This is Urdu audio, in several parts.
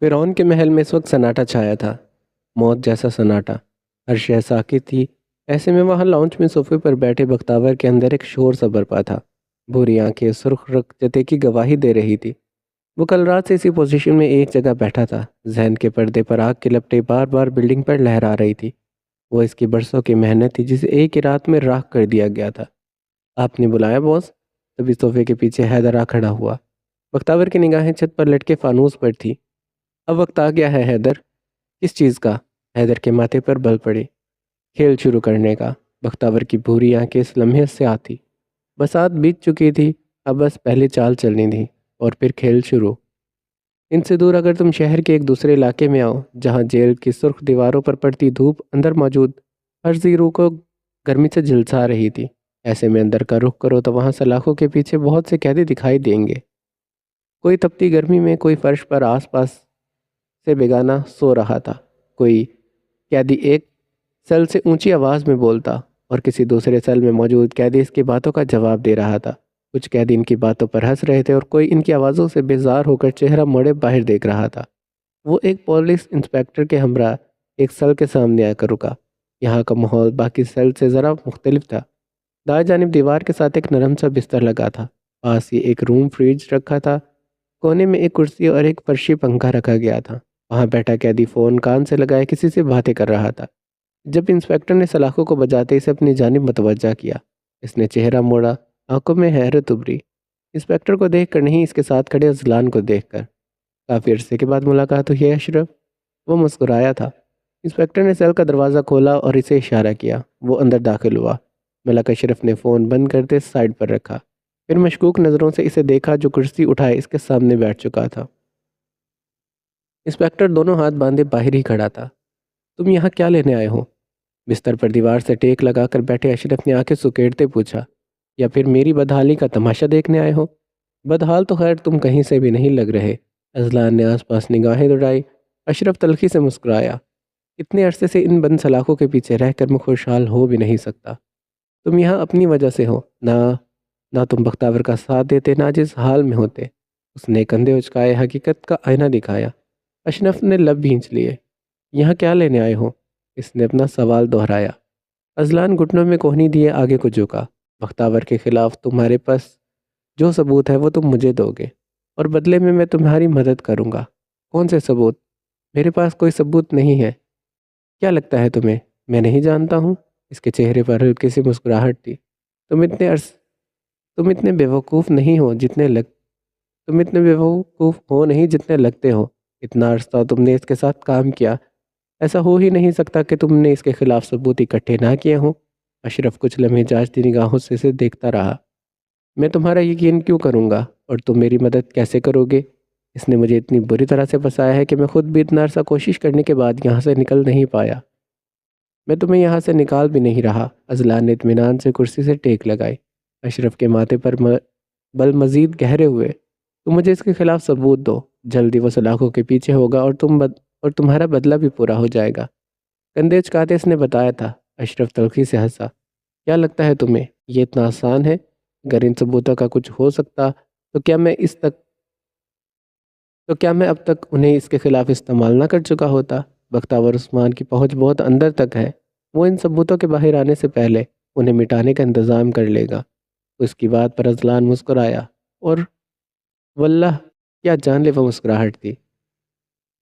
فرعون کے محل میں اس وقت سناٹا چھایا تھا، موت جیسا سناٹا۔ ہر شے ساکت تھی۔ ایسے میں وہاں لاؤنج میں صوفے پر بیٹھے بختاور کے اندر ایک شور سا برپا تھا۔ بھوری آنکھیں سرخ رخ جتے کی گواہی دے رہی تھی۔ وہ کل رات سے اسی پوزیشن میں ایک جگہ بیٹھا تھا۔ ذہن کے پردے پر آگ کی لپٹیں بار بار بلڈنگ پر لہرا رہی تھی۔ وہ اس کی برسوں کی محنت تھی جسے ایک ہی رات میں راکھ کر دیا گیا تھا۔ آپ نے بلایا باس؟ تبھی صوفے کے پیچھے حیدر آ کھڑا ہوا۔ بختاور کی نگاہیں چھت پر لٹکے فانوس پر تھی۔ اب وقت آ گیا ہے حیدر۔ کس چیز کا؟ حیدر کے ماتھے پر بل پڑی۔ کھیل شروع کرنے کا۔ بختاور کی بھوری آنکھیں اس لمحے سے آتی۔ برسات بیت چکی تھی، اب بس پہلی چال چلنی تھی اور پھر کھیل شروع۔ ان سے دور اگر تم شہر کے ایک دوسرے علاقے میں آؤ جہاں جیل کی سرخ دیواروں پر پڑتی دھوپ اندر موجود ہر زی روح کو گرمی سے جھلسا رہی تھی، ایسے میں اندر کا رخ کرو تو وہاں سلاخوں کے پیچھے بہت سے قیدی دکھائی دیں گے۔ کوئی تپتی گرمی میں، کوئی فرش پر آس پاس سے بیگانہ سو رہا تھا، کوئی قیدی ایک سیل سے اونچی آواز میں بولتا اور کسی دوسرے سیل میں موجود قیدی اس کی باتوں کا جواب دے رہا تھا۔ کچھ قیدی ان کی باتوں پر ہنس رہے تھے اور کوئی ان کی آوازوں سے بیزار ہو کر چہرہ موڑے باہر دیکھ رہا تھا۔ وہ ایک پولیس انسپیکٹر کے ہمراہ ایک سیل کے سامنے آ کر رکا۔ یہاں کا ماحول باقی سیل سے ذرا مختلف تھا۔ دائیں جانب دیوار کے ساتھ ایک نرم سا بستر لگا تھا، پاس ہی ایک روم فریج رکھا تھا، کونے میں ایک کرسی اور ایک فرشی پنکھا رکھا گیا تھا۔ وہاں بیٹھا قیدی فون کان سے لگائے کسی سے باتیں کر رہا تھا۔ جب انسپیکٹر نے سلاخوں کو بجاتے اسے اپنی جانب متوجہ کیا، اس نے چہرہ موڑا، آنکھوں میں حیرت ابھری۔ انسپیکٹر کو دیکھ کر نہیں، اس کے ساتھ کھڑے اذلان کو دیکھ کر۔ کافی عرصے کے بعد ملاقات ہوئی ہے اشرف؟ وہ مسکرایا تھا۔ انسپیکٹر نے سیل کا دروازہ کھولا اور اسے اشارہ کیا۔ وہ اندر داخل ہوا۔ ملک اشرف نے فون بند کرتے سائیڈ پر رکھا، پھر مشکوک نظروں سے اسے دیکھا جو کرسی اٹھائے اس کے سامنے بیٹھ چکا تھا۔ انسپیکٹر دونوں ہاتھ باندھے باہر ہی کھڑا تھا۔ تم یہاں کیا لینے آئے ہو؟ بستر پر دیوار سے ٹیک لگا کر بیٹھے اشرف نے آنکھیں سکیڑتے پوچھا، یا پھر میری بدحالی کا تماشا دیکھنے آئے ہو؟ بدحال تو خیر تم کہیں سے بھی نہیں لگ رہے۔ اذلان نے آس پاس نگاہیں دوڑائی۔ اشرف تلخی سے مسکرایا۔ اتنے عرصے سے ان بند سلاخوں کے پیچھے رہ کر میں خوشحال ہو بھی نہیں سکتا۔ تم یہاں اپنی وجہ سے ہو، نہ تم بختاور کا ساتھ دیتے، نہ جس حال میں ہوتے۔ اس نے کندھے اچکائے، حقیقت کا آئینہ دکھایا۔ اشرف نے لب بھینچ لیے۔ یہاں کیا لینے آئے ہو؟ اس نے اپنا سوال دہرایا۔ اذلان گھٹنوں میں کوہنی دیے آگے کو جھکا۔ بختاور کے خلاف تمہارے پاس جو ثبوت ہے وہ تم مجھے دو گے، اور بدلے میں تمہاری مدد کروں گا۔ کون سے ثبوت؟ میرے پاس کوئی ثبوت نہیں ہے۔ کیا لگتا ہے تمہیں میں نہیں جانتا ہوں؟ اس کے چہرے پر ہلکی سی مسکراہٹ تھی۔ تم اتنے بیوقوف نہیں ہو جتنے لگتے ہو۔ اتنا عرصہ تم نے اس کے ساتھ کام کیا، ایسا ہو ہی نہیں سکتا کہ تم نے اس کے خلاف ثبوت اکٹھے نہ کیے ہوں۔ اشرف کچھ لمحے جانچتی نگاہوں سے اسے دیکھتا رہا۔ میں تمہارا یقین کیوں کروں گا اور تم میری مدد کیسے کرو گے؟ اس نے مجھے اتنی بری طرح سے پھنسایا ہے کہ میں خود بھی اتنا عرصہ کوشش کرنے کے بعد یہاں سے نکل نہیں پایا۔ میں تمہیں یہاں سے نکال بھی نہیں رہا۔ اذلان نے اطمینان سے کرسی سے ٹیک لگائی۔ اشرف کے ماتھے پر بل مزید گہرے ہوئے۔ تم مجھے اس کے خلاف ثبوت دو، جلدی وہ سلاخوں کے پیچھے ہوگا اور تمہارا بدلہ بھی پورا ہو جائے گا۔ کندھے اچکاتے اس نے بتایا تھا۔ اشرف تلخی سے ہنسا۔ کیا لگتا ہے تمہیں یہ اتنا آسان ہے؟ اگر ان ثبوتوں کا کچھ ہو سکتا تو کیا میں اب تک انہیں اس کے خلاف استعمال نہ کر چکا ہوتا؟ بختاور عثمان کی پہنچ بہت اندر تک ہے۔ وہ ان ثبوتوں کے باہر آنے سے پہلے انہیں مٹانے کا انتظام کر لے گا۔ اس کی بات پر اذلان مسکرایا، اور واللہ کیا جان لیوا مسکراہٹ تھی۔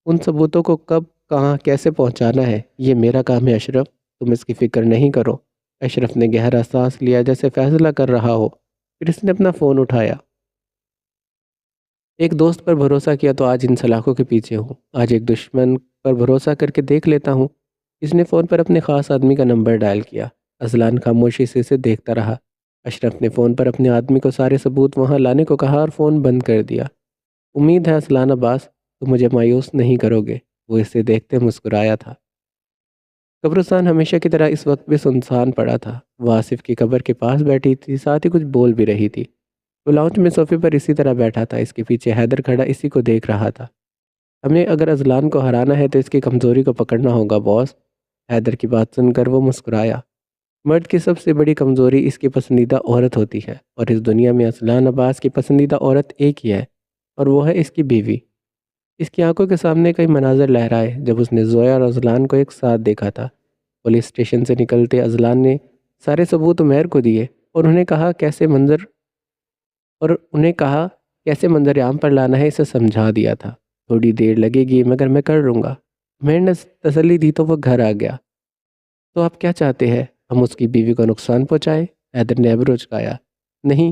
ان ثبوتوں کو کب، کہاں، کیسے پہنچانا ہے یہ میرا کام ہے اشرف، تم اس کی فکر نہیں کرو۔ اشرف نے گہرا سانس لیا جیسے فیصلہ کر رہا ہو، پھر اس نے اپنا فون اٹھایا۔ ایک دوست پر بھروسہ کیا تو آج ان سلاخوں کے پیچھے ہوں، آج ایک دشمن پر بھروسہ کر کے دیکھ لیتا ہوں۔ اس نے فون پر اپنے خاص آدمی کا نمبر ڈائل کیا۔ اذلان خاموشی سے اسے دیکھتا رہا۔ اشرف نے فون پر اپنے آدمی کو سارے ثبوت وہاں لانے کو کہا اور فون بند کر دیا۔ امید ہے اذلان عباس تم مجھے مایوس نہیں کرو گے، وہ اسے دیکھتے مسکرایا تھا۔ قبرستان ہمیشہ کی طرح اس وقت بھی سنسان پڑا تھا۔ وہ آصف کی قبر کے پاس بیٹھی تھی، ساتھ ہی کچھ بول بھی رہی تھی۔ وہ لاؤنج میں صوفے پر اسی طرح بیٹھا تھا، اس کے پیچھے حیدر کھڑا اسی کو دیکھ رہا تھا۔ ہمیں اگر اذلان کو ہرانا ہے تو اس کی کمزوری کو پکڑنا ہوگا باس۔ حیدر کی بات سن کر وہ مسکرایا۔ مرد کی سب سے بڑی کمزوری اس کی پسندیدہ عورت ہوتی ہے، اور اس دنیا میں اذلان عباس کی پسندیدہ عورت ایک ہی ہے، اور وہ ہے اس کی بیوی۔ اس کی آنکھوں کے سامنے کئی مناظر لہرائے جب اس نے زویا اور اذلان کو ایک ساتھ دیکھا تھا۔ پولیس اسٹیشن سے نکلتے اذلان نے سارے ثبوت عمیر کو دیے اور انہیں کہا کیسے منظر عام پر لانا ہے اسے سمجھا دیا تھا۔ تھوڑی دیر لگے گی مگر میں کر لوں گا، عمیر نے تسلی دی تو وہ گھر آ گیا۔ تو آپ کیا چاہتے ہیں، ہم اس کی بیوی کو نقصان پہنچائیں؟ حیدر نے ابرو چکایا۔ نہیں،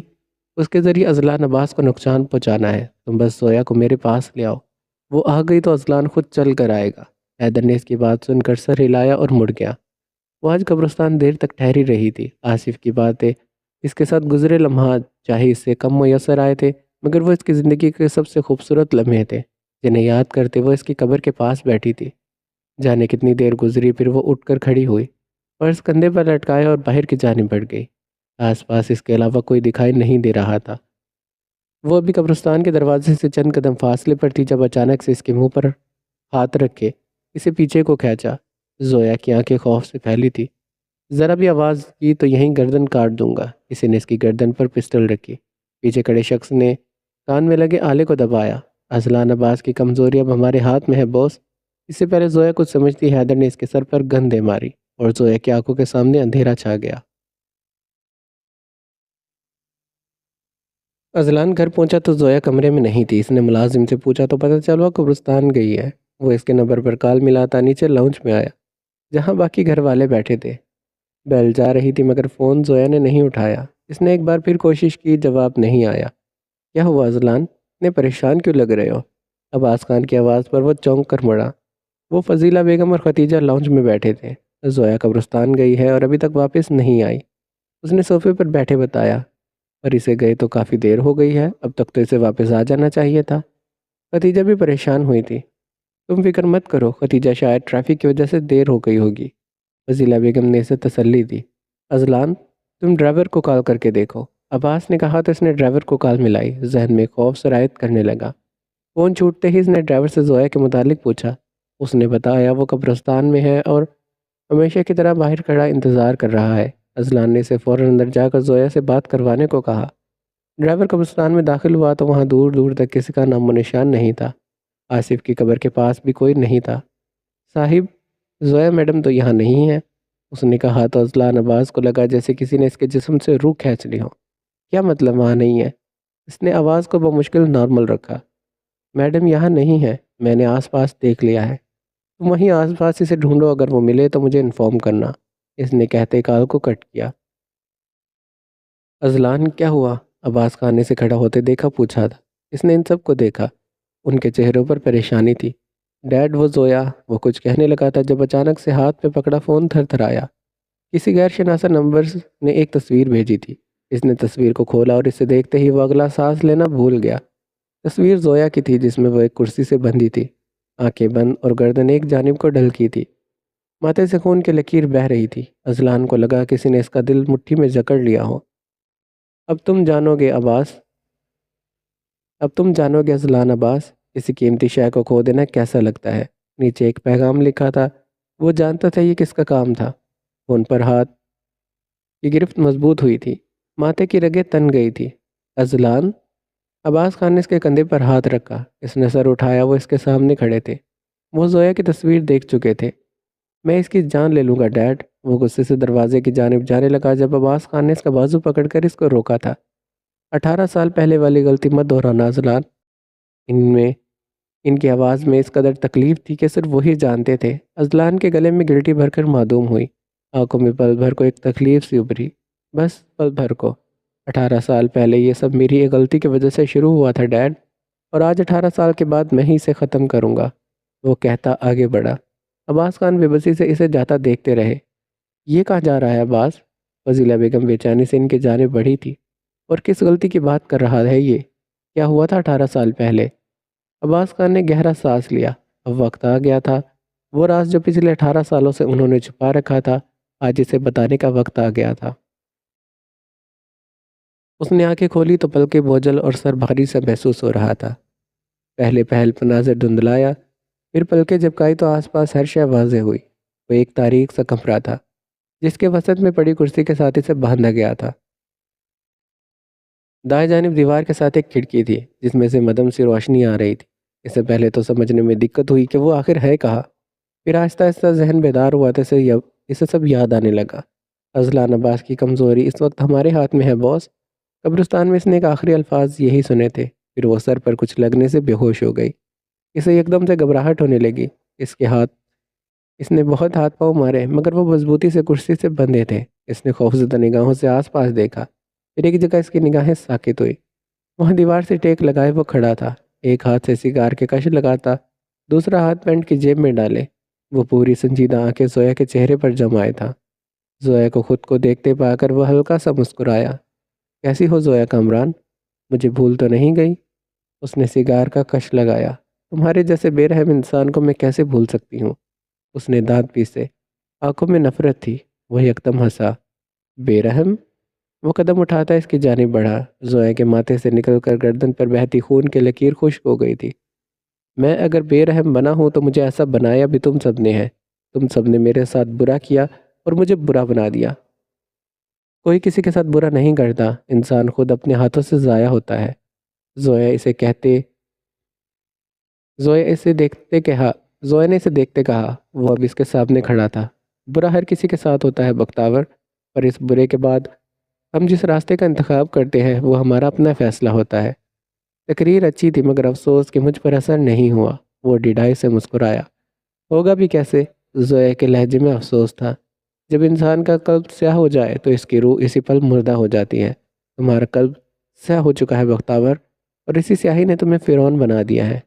اس کے ذریعے اذلان عباس کو نقصان پہنچانا ہے، تم بس زویا کو میرے پاس لے آؤ، وہ آ گئی تو اذلان خود چل کر آئے گا۔ حیدر نے اس کی بات سن کر سر ہلایا اور مڑ گیا۔ وہ آج قبرستان دیر تک ٹھہری رہی تھی۔ آصف کی باتیں، اس کے ساتھ گزرے لمحات چاہے اس سے کم میسر آئے تھے مگر وہ اس کی زندگی کے سب سے خوبصورت لمحے تھے جنہیں یاد کرتے وہ اس کی قبر کے پاس بیٹھی تھی۔ جانے کتنی دیر گزری پھر وہ اٹھ کر کھڑی ہوئی، پرس کندھے پر لٹکایا اور باہر کی جانب بڑھ گئی۔ آس پاس اس کے علاوہ کوئی دکھائی نہیں دے رہا تھا۔ وہ ابھی قبرستان کے دروازے سے چند قدم فاصلے پر تھی جب اچانک سے اس کے منہ پر ہاتھ رکھے اسے پیچھے کو کھینچا۔ زویا کی آنکھیں خوف سے پھیلی تھی۔ ذرا بھی آواز کی تو یہیں گردن کاٹ دوں گا۔ کسی نے اس کی گردن پر پسٹل رکھی۔ پیچھے کھڑے شخص نے کان میں لگے آلے کو دبایا۔ اذلان عباس کی کمزوری اب ہمارے ہاتھ میں ہے بوس۔ اس سے پہلے زویا کچھ سمجھتی حیدر نے اس کے سر پر گن دے ماری اور زویا کی آنکھوں کے سامنے اندھیرا چھا گیا۔ اذلان گھر پہنچا تو زویا کمرے میں نہیں تھی۔ اس نے ملازم سے پوچھا تو پتہ چلا قبرستان گئی ہے۔ وہ اس کے نمبر پر کال ملاتا نیچے لاؤنج میں آیا جہاں باقی گھر والے بیٹھے تھے۔ بیل جا رہی تھی مگر فون زویا نے نہیں اٹھایا۔ اس نے ایک بار پھر کوشش کی، جواب نہیں آیا۔ کیا ہوا اذلان، اتنے پریشان کیوں لگ رہے ہو؟ عباس خان کی آواز پر وہ چونک کر مڑا۔ وہ فضیلہ بیگم اور ختیجہ لاؤنج میں بیٹھے تھے۔ زویا قبرستان گئی ہے اور ابھی تک واپس نہیں آئی، اس نے صوفے پر بیٹھے بتایا۔ اور اسے گئے تو کافی دیر ہو گئی ہے، اب تک تو اسے واپس آ جانا چاہیے تھا۔ ختیجہ بھی پریشان ہوئی تھی۔ تم فکر مت کرو، ختیجہ شاید ٹریفک کی وجہ سے دیر ہو گئی ہوگی، فضیلہ بیگم نے اسے تسلی دی۔ اذلان، تم ڈرائیور کو کال کر کے دیکھو، عباس نے کہا تو اس نے ڈرائیور کو کال ملائی۔ ذہن میں خوف سرایت کرنے لگا۔ فون چھوٹتے ہی اس نے ڈرائیور سے زویا کے متعلق پوچھا۔ اس نے بتایا وہ قبرستان میں ہے اور ہمیشہ کی طرح باہر کھڑا انتظار کر رہا ہے۔ اذلان نے اسے فوراً اندر جا کر زویا سے بات کروانے کو کہا۔ ڈرائیور قبرستان میں داخل ہوا تو وہاں دور دور تک کسی کا نام و نشان نہیں تھا۔ آصف کی قبر کے پاس بھی کوئی نہیں تھا۔ صاحب، زویا میڈم تو یہاں نہیں ہے، اس نے کہا تو اذلان عباس کو لگا جیسے کسی نے اس کے جسم سے روح کھینچ لی ہو۔ کیا مطلب وہاں نہیں ہے؟ اس نے آواز کو بمشکل نارمل رکھا۔ میڈم یہاں نہیں ہے، میں نے آس پاس دیکھ لیا ہے، تم وہیں آس پاس اسے ڈھونڈو، اگر وہ ملے تو مجھے انفارم کرنا، اس نے کہتے کال کو کٹ کیا۔ اذلان، کیا ہوا؟ عباس خانے سے کھڑا ہوتے دیکھا پوچھا تھا۔ اس نے ان سب کو دیکھا، ان کے چہروں پر پریشانی تھی۔ ڈیڈ، وہ زویا، وہ کچھ کہنے لگا تھا جب اچانک سے ہاتھ پہ پکڑا فون تھر تھر آیا۔ کسی غیر شناسا نمبر نے ایک تصویر بھیجی تھی۔ اس نے تصویر کو کھولا اور اسے دیکھتے ہی وہ اگلا سانس لینا بھول گیا۔ تصویر زویا کی تھی جس میں وہ ایک کرسی سے بندھی تھی، آنکھیں بند اور گردن ایک جانب کو ڈھلکی تھی، ماتھے سے خون کی لکیر بہہ رہی تھی۔ اذلان کو لگا کسی نے اس کا دل مٹھی میں جکڑ لیا ہو۔ اب تم جانو گے عباس، اب تم جانو گے اذلان عباس، کسی قیمتی شے کو کھو دینا کیسا لگتا ہے۔ نیچے ایک پیغام لکھا تھا۔ وہ جانتا تھا یہ کس کا کام تھا۔ فون پر ہاتھ کی گرفت مضبوط ہوئی تھی، ماتھے کی رگیں تن گئی تھی۔ اذلان، عباس خان نے اس کے کندھے پر ہاتھ رکھا۔ اس نے سر اٹھایا، وہ اس کے سامنے کھڑے تھے۔ وہ زویا کی تصویر دیکھ چکے تھے۔ میں اس کی جان لے لوں گا ڈیڈ، وہ غصے سے دروازے کی جانب جانے لگا جب عباس خان نے اس کا بازو پکڑ کر اس کو روکا تھا۔ 18 سال پہلے والی غلطی مت دہرانا اذلان۔ ان کی آواز میں اس قدر تکلیف تھی کہ صرف وہی جانتے تھے۔ اذلان کے گلے میں گلٹی بھر کر معدوم ہوئی، آنکھوں میں پل بھر کو ایک تکلیف سی ابھری، بس پل بھر کو۔ 18 سال پہلے یہ سب میری ایک غلطی کی وجہ سے شروع ہوا تھا ڈیڈ، اور آج 18 سال کے بعد میں ہی اسے ختم کروں گا، وہ کہتا آگے بڑھا۔ عباس خان بے بسی سے اسے جاتا دیکھتے رہے۔ یہ کہاں جا رہا ہے عباس؟ فضیلہ بیگم بے چینی سے ان کی جانب بڑھی تھی۔ اور کس غلطی کی بات کر رہا ہے یہ؟ کیا ہوا تھا 18 سال پہلے؟ عباس خان نے گہرا سانس لیا۔ اب وقت آ گیا تھا، وہ راز جو پچھلے 18 سالوں سے انہوں نے چھپا رکھا تھا، آج اسے بتانے کا وقت آ گیا تھا۔ اس نے آنکھیں کھولی تو پلکیں بوجھل اور سر بھاری سا محسوس ہو رہا تھا۔ پہلے پہل مناظر دھندلایا، پھر پلکیں جھپکائی تو آس پاس ہر شے واضح ہوئی۔ وہ ایک تاریک سا کمرہ تھا جس کے وسط میں پڑی کرسی کے ساتھ اسے باندھا گیا تھا۔ دائیں جانب دیوار کے ساتھ ایک کھڑکی تھی جس میں سے مدھم سی روشنی آ رہی تھی۔ اسے پہلے تو سمجھنے میں دقت ہوئی کہ وہ آخر ہے کہاں، پھر آہستہ آہستہ ذہن بیدار ہوا تو اسے سب یاد آنے لگا۔ اذلان عباس کی کمزوری اس وقت ہمارے ہاتھ میں ہے باس۔ قبرستان میں اس نے ایک آخری الفاظ یہی سنے تھے، پھر وہ سر پر کچھ لگنے سے بے ہوش ہو گئی۔ اسے ایک دم سے گھبراہٹ ہونے لگی۔ اس نے بہت ہاتھ پاؤں مارے مگر وہ مضبوطی سے کرسی سے بندھے تھے۔ اس نے خوفزدہ نگاہوں سے آس پاس دیکھا، پھر ایک جگہ اس کی نگاہیں ساکت ہوئی۔ وہاں دیوار سے ٹیک لگائے وہ کھڑا تھا، ایک ہاتھ سے سگار کے کش لگاتا، دوسرا ہاتھ پینٹ کی جیب میں ڈالے۔ وہ پوری سنجیدہ آنکھیں زویا کے چہرے پر جمائے تھا۔ زویا کو خود کو دیکھتے پا کر وہ ہلکا سا مسکرایا۔ کیسی ہو زویا کامران؟ مجھے بھول تو نہیں گئی؟ اس نے سگار کا کش لگایا۔ تمہارے جیسے بے رحم انسان کو میں کیسے بھول سکتی ہوں؟ اس نے دانت پیسے، آنکھوں میں نفرت تھی۔ وہ یکدم ہنسا۔ بے رحم؟ وہ قدم اٹھاتا اس کی جانب بڑھا۔ زویا کے ماتھے سے نکل کر گردن پر بہتی خون کی لکیر خشک ہو گئی تھی۔ میں اگر بے رحم بنا ہوں تو مجھے ایسا بنایا بھی تم سب نے ہے۔ تم سب نے میرے ساتھ برا کیا اور مجھے برا بنا دیا۔ کوئی کسی کے ساتھ برا نہیں کرتا، انسان خود اپنے ہاتھوں سے ضائع ہوتا ہے۔ زویا نے اسے دیکھتے کہا۔ وہ اب اس کے سامنے کھڑا تھا۔ برا ہر کسی کے ساتھ ہوتا ہے بختاور، پر اس برے کے بعد ہم جس راستے کا انتخاب کرتے ہیں وہ ہمارا اپنا فیصلہ ہوتا ہے۔ تقریر اچھی تھی مگر افسوس کہ مجھ پر اثر نہیں ہوا۔ وہ ڈھیڈائی سے مسکرایا۔ ہوگا بھی کیسے؟ زویا کے لہجے میں افسوس تھا۔ جب انسان کا قلب سیاہ ہو جائے تو اس کی روح اسی پل مردہ ہو جاتی ہے۔ تمہارا قلب سیاہ ہو چکا ہے بختاور، اور اسی سیاہی نے تمہیں فرعون بنا دیا ہے۔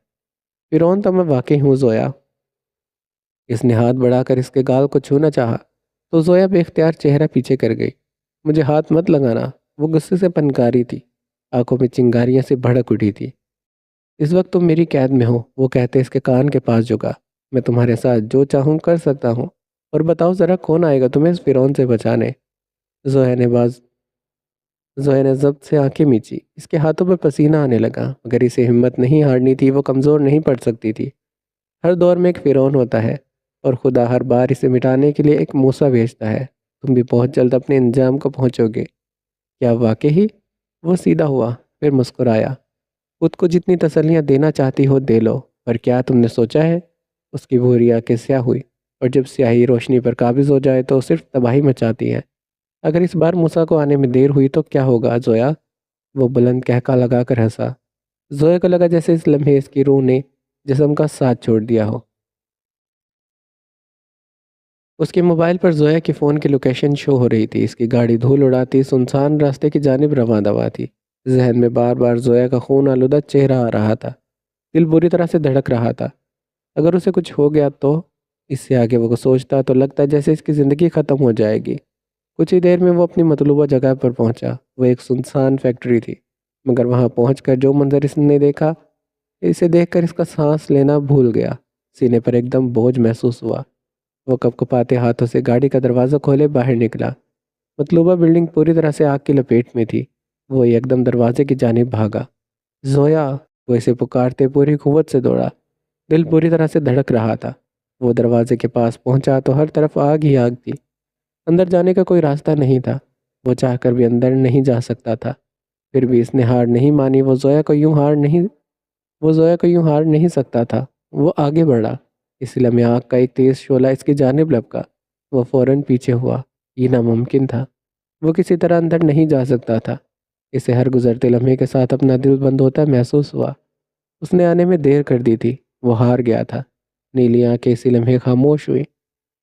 فرعون تو میں واقعی ہوں زویا۔ اس نے ہاتھ بڑھا کر اس کے گال کو چھونا چاہا تو زویا بے اختیار چہرہ پیچھے کر گئی۔ مجھے ہاتھ مت لگانا، وہ غصے سے پنکاری تھی، آنکھوں میں چنگاریاں سے بھڑک اٹھی تھی۔ اس وقت تم میری قید میں ہو، وہ کہتے اس کے کان کے پاس جھکا۔ میں تمہارے ساتھ جو چاہوں کر سکتا ہوں، اور بتاؤ ذرا کون آئے گا تمہیں اس فرعون سے بچانے؟ زویا نے ضبط سے آنکھیں میچی۔ اس کے ہاتھوں پر پسینہ آنے لگا، مگر اسے ہمت نہیں ہارنی تھی، وہ کمزور نہیں پڑ سکتی تھی۔ ہر دور میں ایک فرعون ہوتا ہے، اور خدا ہر بار اسے مٹانے کے لیے ایک موسیٰ بھیجتا ہے۔ تم بھی بہت جلد اپنے انجام کو پہنچو گے۔ کیا واقعی؟ وہ سیدھا ہوا، پھر مسکرایا۔ خود کو جتنی تسلیاں دینا چاہتی ہو دے لو، پر کیا تم نے سوچا ہے؟ اس کی بھوری آنکھیں سیاہ ہوئی، اور جب سیاہی روشنی پر قابض ہو جائے تو صرف تباہی مچاتی ہے۔ اگر اس بار موسیٰ کو آنے میں دیر ہوئی تو کیا ہوگا زویا؟ وہ بلند کہکا لگا کر ہنسا۔ زویا کو لگا جیسے اس لمحے اس کی روح نے جسم کا ساتھ چھوڑ دیا ہو۔ اس کے موبائل پر زویا کی فون کی لوکیشن شو ہو رہی تھی۔ اس کی گاڑی دھول اڑاتی سنسان راستے کی جانب رواں دوا تھی۔ ذہن میں بار بار زویا کا خون آلودہ چہرہ آ رہا تھا۔ دل بری طرح سے دھڑک رہا تھا۔ اگر اسے کچھ ہو گیا تو؟ اس سے آگے وہ سوچتا تو لگتا جیسے اس کی زندگی ختم ہو جائے گی۔ کچھ ہی دیر میں وہ اپنی مطلوبہ جگہ پر پہنچا۔ وہ ایک سنسان فیکٹری تھی، مگر وہاں پہنچ کر جو منظر اس نے دیکھا، اسے دیکھ کر اس کا سانس لینا بھول گیا۔ سینے پر ایک دم بوجھ محسوس ہوا۔ وہ کپکپاتے ہاتھوں سے گاڑی کا دروازہ کھولے باہر نکلا۔ مطلوبہ بلڈنگ پوری طرح سے آگ کی لپیٹ میں تھی۔ وہ ایک دم دروازے کی جانب بھاگا۔ زویا! وہ اسے پکارتے پوری قوت سے دوڑا۔ دل پوری طرح سے دھڑک رہا تھا۔ وہ دروازے کے پاس پہنچا تو ہر طرف آگ ہی آگ تھی۔ اندر جانے کا کوئی راستہ نہیں تھا۔ وہ چاہ کر بھی اندر نہیں جا سکتا تھا۔ پھر بھی اس نے ہار نہیں مانی۔ وہ زویا کو یوں ہار نہیں سکتا تھا۔ وہ آگے بڑھا۔ اس لمحے آگ کا ایک تیز شعلہ اس کی جانب لپکا۔ وہ فوراً پیچھے ہوا۔ یہ ناممکن تھا۔ وہ کسی طرح اندر نہیں جا سکتا تھا۔ اسے ہر گزرتے لمحے کے ساتھ اپنا دل بند ہوتا محسوس ہوا۔ اس نے آنے میں دیر کر دی تھی۔ وہ ہار گیا تھا۔ نیلی آنکھیں اسی لمحے خاموش ہوئی۔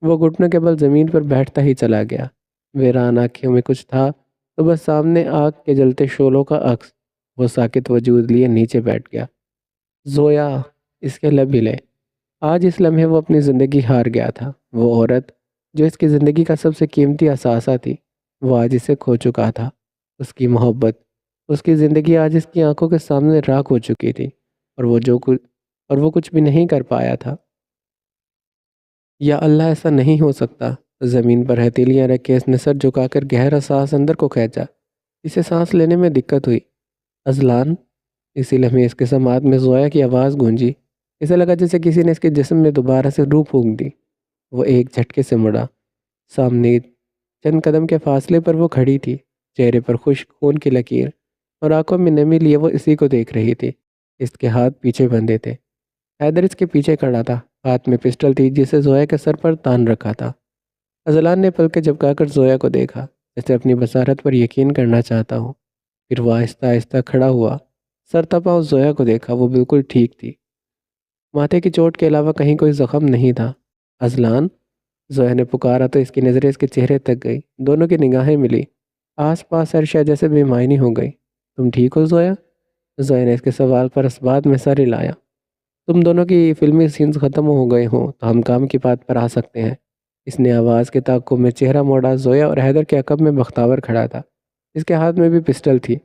وہ گھٹنوں کے بل زمین پر بیٹھتا ہی چلا گیا۔ ویران آنکھوں میں کچھ تھا تو بس سامنے آگ کے جلتے شعلوں کا عکس۔ وہ ساکت وجود لیے نیچے بیٹھ گیا۔ زویا! اس کے لب ہلے۔ آج اس لمحے وہ اپنی زندگی ہار گیا تھا۔ وہ عورت جو اس کی زندگی کا سب سے قیمتی اثاثہ تھی، وہ آج اسے کھو چکا تھا۔ اس کی محبت، اس کی زندگی آج اس کی آنکھوں کے سامنے راکھ ہو چکی تھی، اور وہ کچھ بھی نہیں کر پایا تھا۔ یا اللہ، ایسا نہیں ہو سکتا۔ زمین پر ہتھیلیاں رکھ کے اس نے سر جھکا کر گہرا سانس اندر کو کھینچا۔ اسے سانس لینے میں دقت ہوئی۔ اذلان! اسی لمحے اس کے سماعت میں زویا کی آواز گونجی۔ اسے لگا جیسے کسی نے اس کے جسم میں دوبارہ سے روح پھونک دی۔ وہ ایک جھٹکے سے مڑا۔ سامنے چند قدم کے فاصلے پر وہ کھڑی تھی، چہرے پر خشک خون کی لکیر، اور آنکھوں میں نمی لیے وہ اسی کو دیکھ رہی تھی۔ اس کے ہاتھ پیچھے بندھے تھے۔ حیدر اس کے پیچھے کھڑا تھا، ہاتھ میں پسٹل تھی جسے زویا کے سر پر تان رکھا تھا۔ اذلان نے پلکیں جھپکا کر زویا کو دیکھا، جیسے اپنی بصارت پر یقین کرنا چاہتا ہوں۔ پھر وہ آہستہ آہستہ کھڑا ہوا، سر تپا اور زویا کو دیکھا، وہ بالکل ٹھیک تھی۔ ماتھے کی چوٹ کے علاوہ کہیں کوئی زخم نہیں تھا۔ اذلان، زویا نے پکارا تو اس کی نظریں اس کے چہرے تک گئی، دونوں کی نگاہیں ملی، آس پاس عرشہ جیسے بے معنی ہو گئی۔ تم ٹھیک ہو زویا؟ زویا نے اس کے سوال پر اثبات میں سر ہلایا۔ تم دونوں کی فلمی سینز ختم ہو گئے ہوں تو ہم کام کی بات پر آ سکتے ہیں۔ اس نے آواز کے تعاقب میں چہرہ موڑا۔ زویا اور حیدر کے عقب میں بختاور کھڑا تھا، اس کے ہاتھ میں بھی پسٹل تھی۔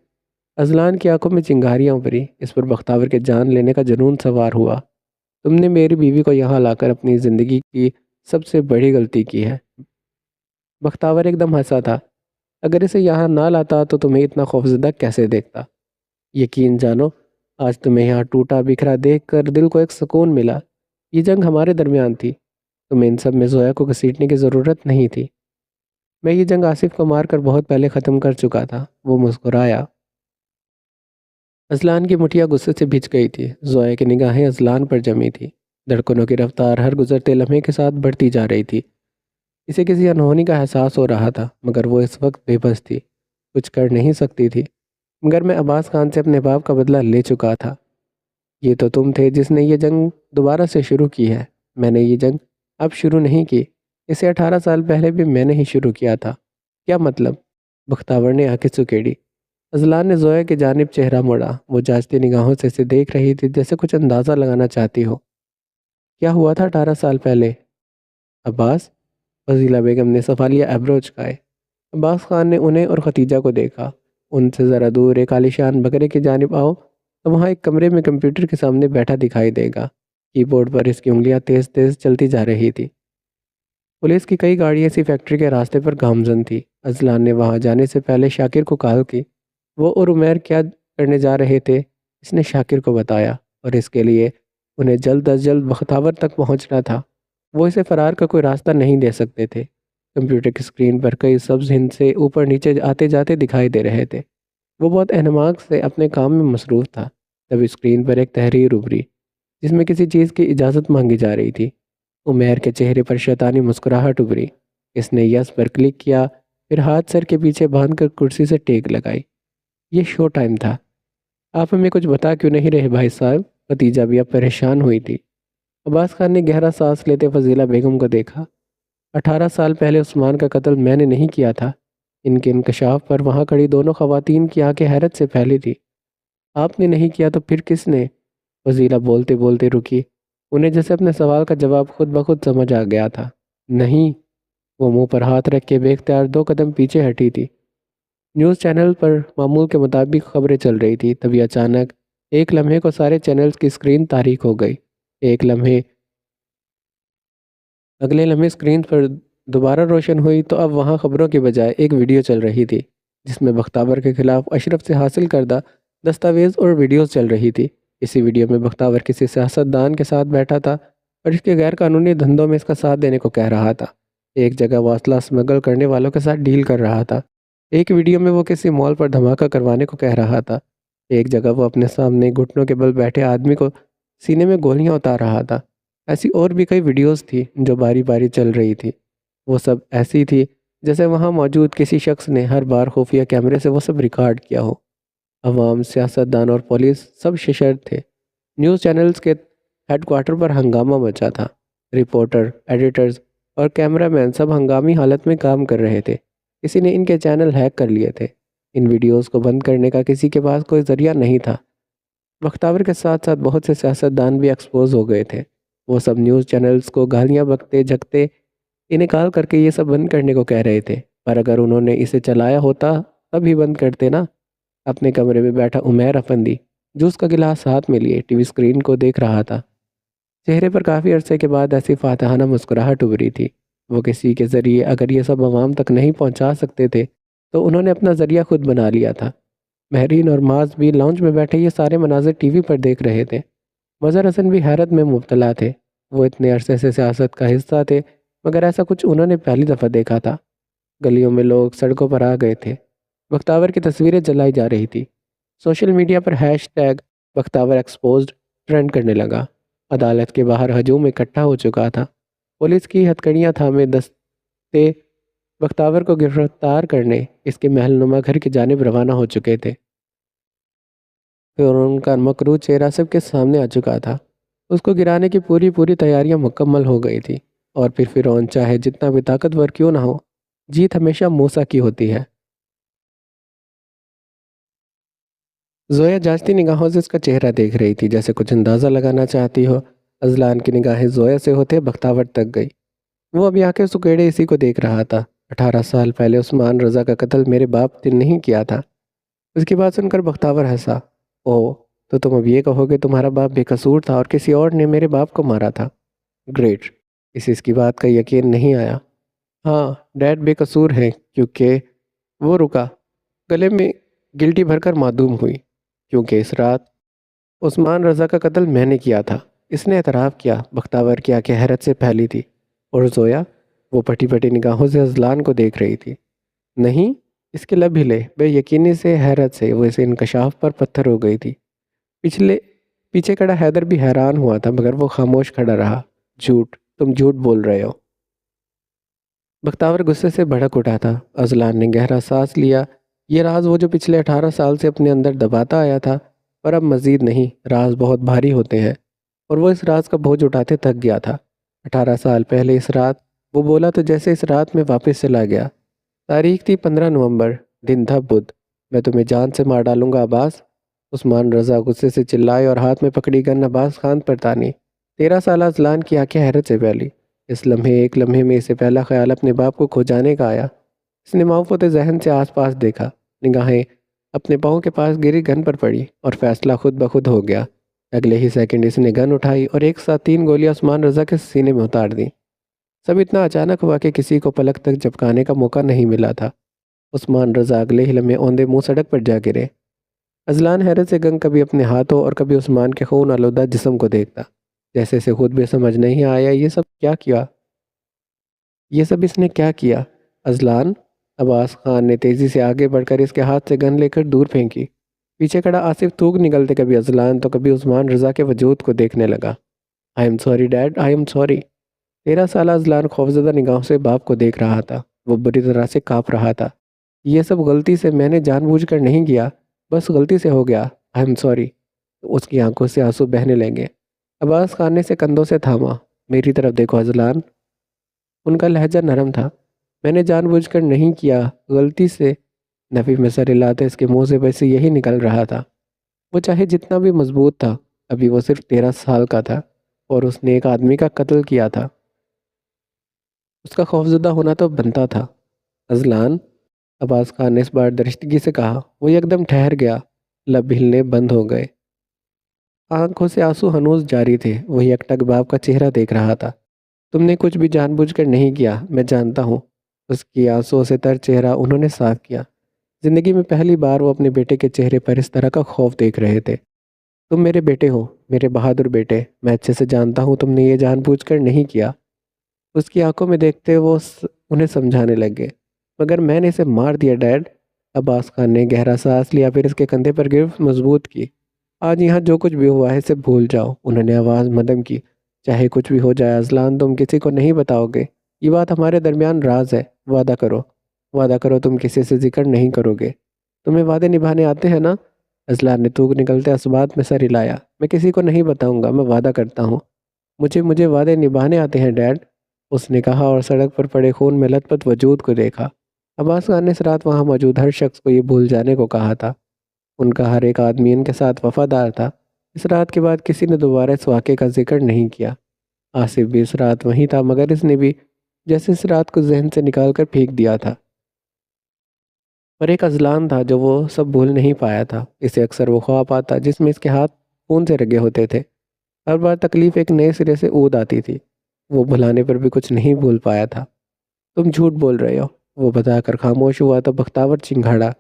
اذلان کی آنکھوں میں چنگاریاں ابھری، اس پر بختاور کے جان لینے کا جنون سوار ہوا۔ تم نے میری بیوی کو یہاں لا کر اپنی زندگی کی سب سے بڑی غلطی کی ہے۔ بختاور ایک دم ہنسا تھا۔ اگر اسے یہاں نہ لاتا تو تمہیں اتنا خوفزدہ کیسے دیکھتا؟ یقین جانو، آج تمہیں یہاں ٹوٹا بکھرا دیکھ کر دل کو ایک سکون ملا۔ یہ جنگ ہمارے درمیان تھی، تمہیں ان سب میں زویا کو گھسیٹنے کی ضرورت نہیں تھی۔ میں یہ جنگ آصف کو مار کر بہت پہلے ختم کر چکا تھا۔ وہ مسکرایا۔ اذلان کی مٹھیاں غصے سے بھیج گئی تھی۔ زویا کی نگاہیں اذلان پر جمی تھی، دھڑکنوں کی رفتار ہر گزرتے لمحے کے ساتھ بڑھتی جا رہی تھی۔ اسے کسی انہونی کا احساس ہو رہا تھا، مگر وہ اس وقت بے بس تھی، کچھ کر نہیں سکتی تھی۔ مگر میں عباس خان سے اپنے باپ کا بدلہ لے چکا تھا۔ یہ تو تم تھے جس نے یہ جنگ دوبارہ سے شروع کی ہے، میں نے یہ جنگ اب شروع نہیں کی، اسے 18 سال پہلے بھی میں نے ہی شروع کیا تھا۔ کیا مطلب؟ بختاور نے آنکھیں سکیڑی۔ اذلان نے زویا کی جانب چہرہ موڑا، وہ جانچتی نگاہوں سے اسے دیکھ رہی تھی جیسے کچھ اندازہ لگانا چاہتی ہو۔ کیا ہوا تھا 18 سال پہلے؟ عباس، فضیلہ بیگم نے سفالیہ ایبرو چکائے۔ عباس خان نے انہیں اور ختیجہ کو دیکھا۔ ان سے ذرا دور ایک عالیشان بکرے کی جانب آؤ تو وہاں ایک کمرے میں کمپیوٹر کے سامنے بیٹھا دکھائی دے گا۔ کی بورڈ پر اس کی انگلیاں تیز تیز چلتی جا رہی تھی۔ پولیس کی کئی گاڑیاں اسی فیکٹری کے راستے پر گامزن تھی۔ اذلان نے وہاں جانے سے پہلے شاکر کو کال کی۔ وہ اور عمیر کیا کرنے جا رہے تھے اس نے شاکر کو بتایا، اور اس کے لیے انہیں جلد از جلد بختاور تک پہنچنا تھا۔ وہ اسے فرار کا کوئی راستہ نہیں دے سکتے تھے۔ کمپیوٹر کی اسکرین پر کئی سبز ہندسے اوپر نیچے آتے جاتے دکھائی دے رہے تھے۔ وہ بہت اہتمام سے اپنے کام میں مصروف تھا، تب اسکرین پر ایک تحریر ابھری جس میں کسی چیز کی اجازت مانگی جا رہی تھی۔ عمیر کے چہرے پر شیطانی مسکراہٹ ابھری۔ اس نے یس پر کلک کیا، پھر ہاتھ سر کے پیچھے باندھ کر کرسی سے ٹیک لگائی۔ یہ شو ٹائم تھا۔ آپ ہمیں کچھ بتا کیوں نہیں رہے بھائی صاحب؟ بھتیجا بھی اب پریشان ہوئی تھی۔ عباس خان نے گہرا سانس لیتے فضیلہ بیگم کو دیکھا۔ 18 سال پہلے عثمان کا قتل میں نے نہیں کیا تھا۔ ان کے انکشاف پر وہاں کھڑی دونوں خواتین کی آنکھیں حیرت سے پھیلی تھی۔ آپ نے نہیں کیا تو پھر کس نے؟ فضیلہ بولتے بولتے رکی، انہیں جیسے اپنے سوال کا جواب خود بخود سمجھ آ گیا تھا۔ نہیں۔ وہ منہ پر ہاتھ رکھ کے بے اختیار 2 قدم پیچھے ہٹی تھی۔ نیوز چینل پر معمول کے مطابق خبریں چل رہی تھی، تبھی اچانک ایک لمحے کو سارے چینلز کی اسکرین تاریک ہو گئی۔ اگلے لمحے اسکرین پر دوبارہ روشن ہوئی تو اب وہاں خبروں کی بجائے ایک ویڈیو چل رہی تھی جس میں بختاور کے خلاف اشرف سے حاصل کردہ دستاویز اور ویڈیوز چل رہی تھی۔ اسی ویڈیو میں بختاور کسی سیاستدان کے ساتھ بیٹھا تھا اور اس کے غیر قانونی دھندوں میں اس کا ساتھ دینے کو کہہ رہا تھا۔ ایک جگہ وہ اسلحہ اسمگل کرنے والوں کے ساتھ ڈیل کر رہا تھا، ایک ویڈیو میں وہ کسی مال پر دھماکہ کروانے کو کہہ رہا تھا، ایک جگہ وہ اپنے سامنے گھٹنوں کے بل بیٹھے آدمی کو سینے میں گولیاں اتار رہا تھا۔ ایسی اور بھی کئی ویڈیوز تھی جو باری باری چل رہی تھی۔ وہ سب ایسی تھی جیسے وہاں موجود کسی شخص نے ہر بار خفیہ کیمرے سے وہ سب ریکارڈ کیا ہو۔ عوام، سیاستدان اور پولیس سب ششدر تھے۔ نیوز چینلز کے ہیڈ کوارٹر پر ہنگامہ مچا تھا۔ رپورٹر، ایڈیٹرز اور کیمرہ مین سب ہنگامی حالت میں کام کر رہے تھے۔ کسی نے ان کے چینل ہیک کر لیے تھے۔ ان ویڈیوز کو بند کرنے کا کسی کے پاس کوئی ذریعہ نہیں تھا۔ بختاور کے ساتھ ساتھ بہت سے سیاستدان بھی ایکسپوز ہو گئے تھے۔ وہ سب نیوز چینلز کو گالیاں بکتے جھکتے انہیں کال کر کے یہ سب بند کرنے کو کہہ رہے تھے، پر اگر انہوں نے اسے چلایا ہوتا تب ہی بند کرتے نا۔ اپنے کمرے میں بیٹھا عمیر افندی جوس کا گلاس ہاتھ میں لیے ٹی وی اسکرین کو دیکھ رہا تھا۔ چہرے پر کافی عرصے کے بعد ایسی فاتحانہ مسکراہٹ ابھری تھی۔ وہ کسی کے ذریعے اگر یہ سب عوام تک نہیں پہنچا سکتے تھے تو انہوں نے اپنا ذریعہ خود بنا لیا تھا۔ مہرین اور معاذ بھی لاؤنج میں بیٹھے یہ سارے مناظر ٹی وی پر دیکھ رہے تھے۔ مظہر حسن بھی حیرت میں مبتلا تھے۔ وہ اتنے عرصے سے سیاست کا حصہ تھے مگر ایسا کچھ انہوں نے پہلی دفعہ دیکھا تھا۔ گلیوں میں لوگ سڑکوں پر آ گئے تھے۔ بختاور کی تصویریں جلائی جا رہی تھی۔ سوشل میڈیا پر ہیش ٹیگ بختاور ایکسپوزڈ ٹرینڈ کرنے لگا۔ عدالت کے باہر ہجوم اکٹھا ہو چکا تھا۔ پولیس کی ہتھکڑیاں تھامے دستے بختاور کو گرفتار کرنے اس کے محل نما گھر کی جانب روانہ ہو چکے تھے۔ پھر ان کا مکروہ چہرہ سب کے سامنے آ چکا تھا۔ اس کو گرانے کی پوری تیاریاں مکمل ہو گئی تھی، اور پھر فرعون چاہے جتنا بھی طاقتور کیوں نہ ہو، جیت ہمیشہ موسیٰ کی ہوتی ہے۔ زویا جانچتی نگاہوں سے اس کا چہرہ دیکھ رہی تھی، جیسے کچھ اندازہ لگانا چاہتی ہو۔ اذلان کی نگاہیں زویا سے ہوتے بختاور تک گئی۔ وہ ابھی آنکھیں سکیڑے اسی کو دیکھ رہا تھا۔ 18 سال پہلے عثمان رضا کا قتل میرے باپ نے نہیں کیا تھا۔ اس کی بات سن کر بختاور ہنسا۔ اوہ، تو تم اب یہ کہو کہ تمہارا باپ بے قصور تھا اور کسی اور نے میرے باپ کو مارا تھا؟ گریٹ۔ اسے اس کی بات کا یقین نہیں آیا۔ ہاں، ڈیڈ بے قصور ہیں، کیونکہ وہ رکا، گلے میں گلٹی بھر کر معدوم ہوئی، کیونکہ اس رات عثمان رضا کا قتل میں نے کیا تھا۔ اس نے اعتراف کیا۔ بختاور کی آنکھیں حیرت سے پھیلی تھی، اور زویا وہ پٹی پٹی نگاہوں سے اذلان کو دیکھ رہی تھی۔ نہیں، اس کے لب ہلے، بے یقینی سے، حیرت سے۔ وہ اس انکشاف پر پتھر ہو گئی تھی۔ پیچھے کھڑا حیدر بھی حیران ہوا تھا، مگر وہ خاموش کھڑا رہا۔ جھوٹ، تم جھوٹ بول رہے ہو۔ بختاور غصے سے بھڑک اٹھا تھا۔ اذلان نے گہرا سانس لیا۔ یہ راز وہ جو پچھلے 18 سال سے اپنے اندر دباتا آیا تھا، پر اب مزید نہیں۔ راز بہت بھاری ہوتے ہیں، اور وہ اس راز کا بوجھ اٹھاتے تھک گیا تھا۔ 18 سال پہلے اس رات وہ بولا تو جیسے اس رات میں واپس چلا گیا۔ تاریخ تھی 15 نومبر، دن تھا بدھ۔ میں تمہیں جان سے مار ڈالوں گا عباس۔ عثمان رضا غصے سے چلائے اور ہاتھ میں پکڑی گن عباس خان پر تانی۔ 13 سالہ اذلان کی آنکھیں حیرت سے پھیلی۔ اس لمحے، ایک لمحے میں اسے پہلا خیال اپنے باپ کو کھو جانے کا آیا۔ اس نے معوفت ذہن سے آس پاس دیکھا، نگاہیں اپنے پاؤں کے پاس گری گن پر پڑی، اور فیصلہ خود بخود ہو گیا۔ اگلے ہی سیکنڈ اس نے گن اٹھائی اور ایک ساتھ 3 گولیاں عثمان رضا کے سینے میں اتار دیں۔ سب اتنا اچانک ہوا کہ کسی کو پلک تک جھپکانے کا موقع نہیں ملا تھا۔ عثمان رضا اگلے ہی لمحے اوندے منہ سڑک پر جا گرے۔ اذلان حیرت سے گن کبھی اپنے ہاتھوں اور کبھی عثمان کے خون آلودہ جسم کو دیکھتا، جیسے اسے خود بھی سمجھ نہیں آیا یہ سب اس نے کیا کیا۔ اذلان، عباس خان نے تیزی سے آگے بڑھ کر اس کے ہاتھ سے گن لے کر دور پھینکی۔ پیچھے کھڑا آصف تھوک نگلتے کبھی اذلان تو کبھی عثمان رضا کے وجود کو دیکھنے لگا۔ I am sorry dad, I am sorry. 13 سالہ اذلان خوفزدہ نگاہوں سے باپ کو دیکھ رہا تھا۔ وہ بری طرح سے کانپ رہا تھا۔ یہ سب غلطی سے، میں نے جان بوجھ کر نہیں کیا، بس غلطی سے ہو گیا، آئی ایم سوری۔ اس کی آنکھوں سے آنسو بہنے لگے۔ عباس خان نے اسے کندھوں سے تھاما۔ میری طرف دیکھو اذلان۔ ان کا لہجہ نرم تھا۔ میں نے جان بوجھ کر نہیں کیا، غلطی سے۔ نفی میں سر ہلاتے اس کے منہ سے ویسے یہی نکل رہا تھا۔ وہ چاہے جتنا بھی مضبوط تھا، ابھی وہ صرف 13 سال کا تھا، اور اس نے ایک آدمی کا قتل کیا تھا۔ اس کا خوفزدہ ہونا تو بنتا تھا۔ اذلان، عباس خان نے اس بار درشتگی سے کہا۔ وہ یکدم ٹھہر گیا، لب ہلنے بند ہو گئے، آنکھوں سے آنسو ہنوز جاری تھے۔ وہی اکٹک باپ کا چہرہ دیکھ رہا تھا۔ تم نے کچھ بھی جان بوجھ کر نہیں کیا، میں جانتا ہوں۔ اس کی آنسوں سے تر چہرہ انہوں نے صاف کیا۔ زندگی میں پہلی بار وہ اپنے بیٹے کے چہرے پر اس طرح کا خوف دیکھ رہے تھے۔ تم میرے بیٹے ہو، میرے بہادر بیٹے، میں اچھے سے جانتا ہوں تم نے یہ جان بوجھ کر نہیں کیا۔ اس کی آنکھوں میں دیکھتے وہ انہیں سمجھانے لگے۔ مگر میں نے اسے مار دیا ڈیڈ۔ عباس خان نے گہرا سانس لیا، پھر اس کے کندھے پر گرفت مضبوط کی۔ آج یہاں جو کچھ بھی ہوا ہے اسے بھول جاؤ۔ انہوں نے آواز مدھم کی۔ چاہے کچھ بھی ہو جائے اذلان، تم کسی کو نہیں بتاؤ گے۔ یہ بات ہمارے درمیان راز ہے، وعدہ کرو۔ وعدہ کرو تم کسی سے ذکر نہیں کرو گے۔ تمہیں وعدے نبھانے آتے ہیں نا؟ اذلان نے تھوک نکلتے اسبات میں سر ہلایا۔ میں کسی کو نہیں بتاؤں گا، میں وعدہ کرتا ہوں۔ مجھے وعدے نبھانے آتے ہیں ڈیڈ، اس نے کہا، اور سڑک پر پڑے خون میں لت پت وجود کو دیکھا۔ عباس خان نے اس رات وہاں موجود ہر شخص کو یہ بھول جانے کو کہا تھا۔ ان کا ہر ایک آدمی ان کے ساتھ وفادار تھا۔ اس رات کے بعد کسی نے دوبارہ اس واقعے کا ذکر نہیں کیا۔ آصف بھی اس رات وہیں تھا، مگر اس نے بھی جیسے اس رات کو ذہن سے نکال کر پھینک دیا تھا۔ اور ایک اذلان تھا جو وہ سب بھول نہیں پایا تھا۔ اسے اکثر وہ خواب آتا جس میں اس کے ہاتھ خون سے رگے ہوتے تھے۔ ہر بار تکلیف ایک نئے سرے سے اود آتی تھی۔ وہ بھلانے پر بھی کچھ نہیں بھول پایا تھا۔ تم جھوٹ بول رہے ہو، وہ بتا کر خاموش ہوا تو بختاور چنگھاڑا۔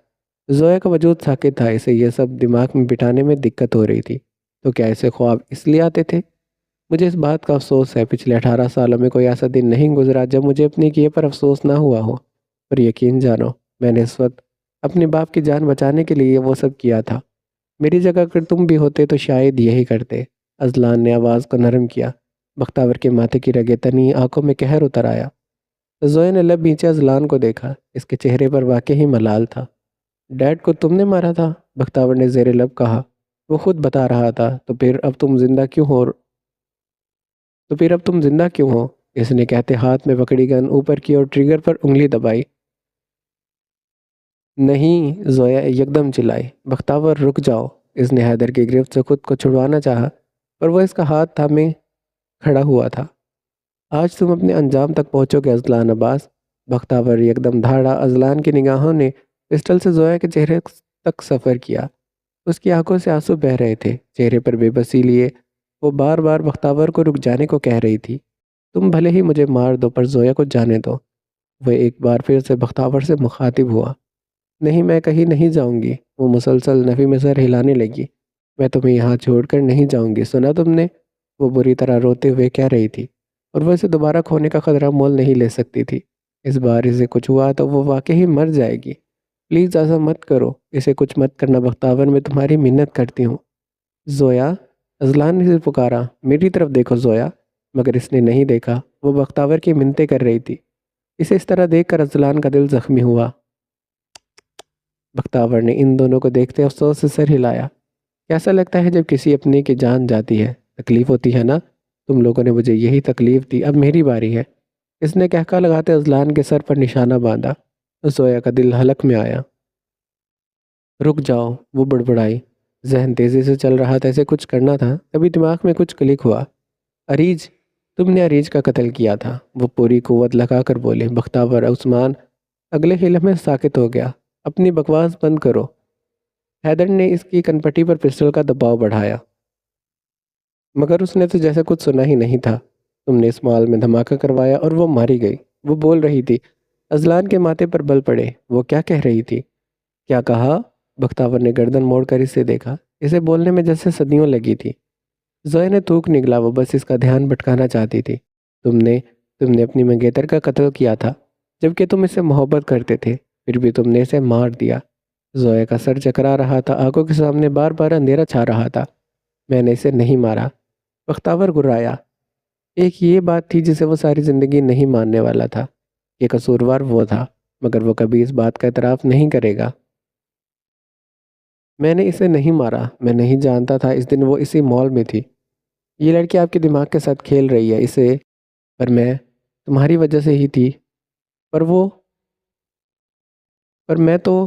زویا کا وجود ساکت تھا، اسے یہ سب دماغ میں بٹھانے میں دقت ہو رہی تھی۔ تو کیا اسے خواب اس لیے آتے تھے؟ مجھے اس بات کا افسوس ہے، پچھلے 18 سالوں میں کوئی ایسا دن نہیں گزرا جب مجھے اپنے کیے پر افسوس نہ ہوا ہو۔ پر یقین جانو، میں نے اس وقت اپنے باپ کی جان بچانے کے لیے وہ سب کیا تھا۔ میری جگہ اگر تم بھی ہوتے تو شاید یہی کرتے۔ اذلان نے آواز کو نرم کیا۔ بختاور کے ماتھے کی رگیں تنی، آنکھوں میں قہر اتر آیا۔ زویا نے لب نیچے اذلان کو دیکھا، اس کے چہرے پر واقعی ملال تھا۔ ڈیڈ کو تم نے مارا تھا؟ بختاور نے زیر لب کہا۔ وہ خود بتا رہا تھا، تو پھر اب تم زندہ کیوں ہو؟ اس نے کہتے ہاتھ میں پکڑی گن اوپر کی اور ٹریگر پر انگلی دبائی۔ نہیں، زویا یکدم چلائی۔ بختاور رک جاؤ۔ اس نے حیدر کی گرفت سے خود کو چھڑوانا چاہا، پر وہ اس کا ہاتھ تھامے کھڑا ہوا تھا۔ آج تم اپنے انجام تک پہنچو گے اذلان عباس۔ بختاور یکدم دھاڑا۔ اذلان کی نگاہوں نے پسٹل سے زویا کے چہرے تک سفر کیا۔ اس کی آنکھوں سے آنسو بہہ رہے تھے، چہرے پر بے بسی لیے وہ بار بار بختاور کو رک جانے کو کہہ رہی تھی۔ تم بھلے ہی مجھے مار دو پر زویا کو جانے دو۔ وہ ایک بار پھر سے بختاور سے مخاطب ہوا۔ نہیں، میں کہیں نہیں جاؤں گی۔ وہ مسلسل نفی میں سر ہلانے لگی۔ میں تمہیں یہاں چھوڑ کر نہیں جاؤں گی، سنا تم نے؟ وہ بری طرح روتے ہوئے کہہ رہی تھی، اور وہ اسے دوبارہ کھونے کا خطرہ مول نہیں لے سکتی تھی۔ اس بار اسے کچھ ہوا تو وہ واقعی مر جائے گی۔ پلیز ایسا مت کرو، اسے کچھ مت کرنا بختاور، میں تمہاری منت کرتی ہوں۔ زویا، اذلان نے اسے پکارا۔ میری طرف دیکھو زویا۔ مگر اس نے نہیں دیکھا، وہ بختاور کی منتیں کر رہی تھی۔ اسے اس طرح دیکھ کر اذلان کا دل زخمی ہوا۔ بختاور نے ان دونوں کو دیکھتے افسوس سے سر ہلایا۔ کیسا لگتا ہے جب کسی اپنے کی جان جاتی ہے؟ تکلیف ہوتی ہے نا؟ تم لوگوں نے مجھے یہی تکلیف دی، اب میری باری ہے۔ اس نے کہکا لگاتے اذلان کے سر پر نشانہ باندھا۔ زویا کا دل حلق میں آیا۔ رک جاؤ، وہ بڑبڑائی۔ ذہن تیزی سے چل رہا تھا، اسے کچھ کرنا تھا، تبھی دماغ میں کچھ کلک ہوا۔ عریج، تم نے عریج کا قتل کیا تھا، وہ پوری قوت لگا کر بولے۔ بختاور عثمان اگلے ہی لمحے ساکت ہو گیا۔ اپنی بکواس بند کرو۔ حیدر نے اس کی کنپٹی پر پسٹل کا دباؤ بڑھایا، مگر اس نے تو جیسے کچھ سنا ہی نہیں تھا۔ تم نے اس مال میں دھماکہ کروایا اور وہ ماری گئی، وہ بول رہی تھی۔ اذلان کے ماتھے پر بل پڑے۔ وہ کیا کہہ رہی تھی؟ کیا کہا؟ بختاور نے گردن موڑ کر اسے دیکھا، اسے بولنے میں جیسے صدیوں لگی تھی۔ زویا نے تھوک نگلا، وہ بس اس کا دھیان بھٹکانا چاہتی تھی۔ تم نے اپنی منگیتر کا قتل کیا تھا، جبکہ تم اس سے محبت کرتے تھے، پھر بھی تم نے اسے مار دیا۔ زویا کا سر چکرا رہا تھا، آنکھوں کے سامنے بار بار اندھیرا چھا رہا تھا۔ میں نے اسے نہیں مارا، بختاور گرایا۔ ایک یہ بات تھی جسے وہ ساری زندگی نہیں ماننے والا تھا کہ قصوروار وہ تھا، مگر وہ کبھی اس بات کا اعتراف نہیں کرے گا۔ میں نے اسے نہیں مارا، میں نہیں جانتا تھا اس دن وہ اسی مال میں تھی۔ یہ لڑکی آپ کے دماغ کے ساتھ کھیل رہی ہے، اسے پر میں تمہاری وجہ سے ہی تھی۔ پر میں تو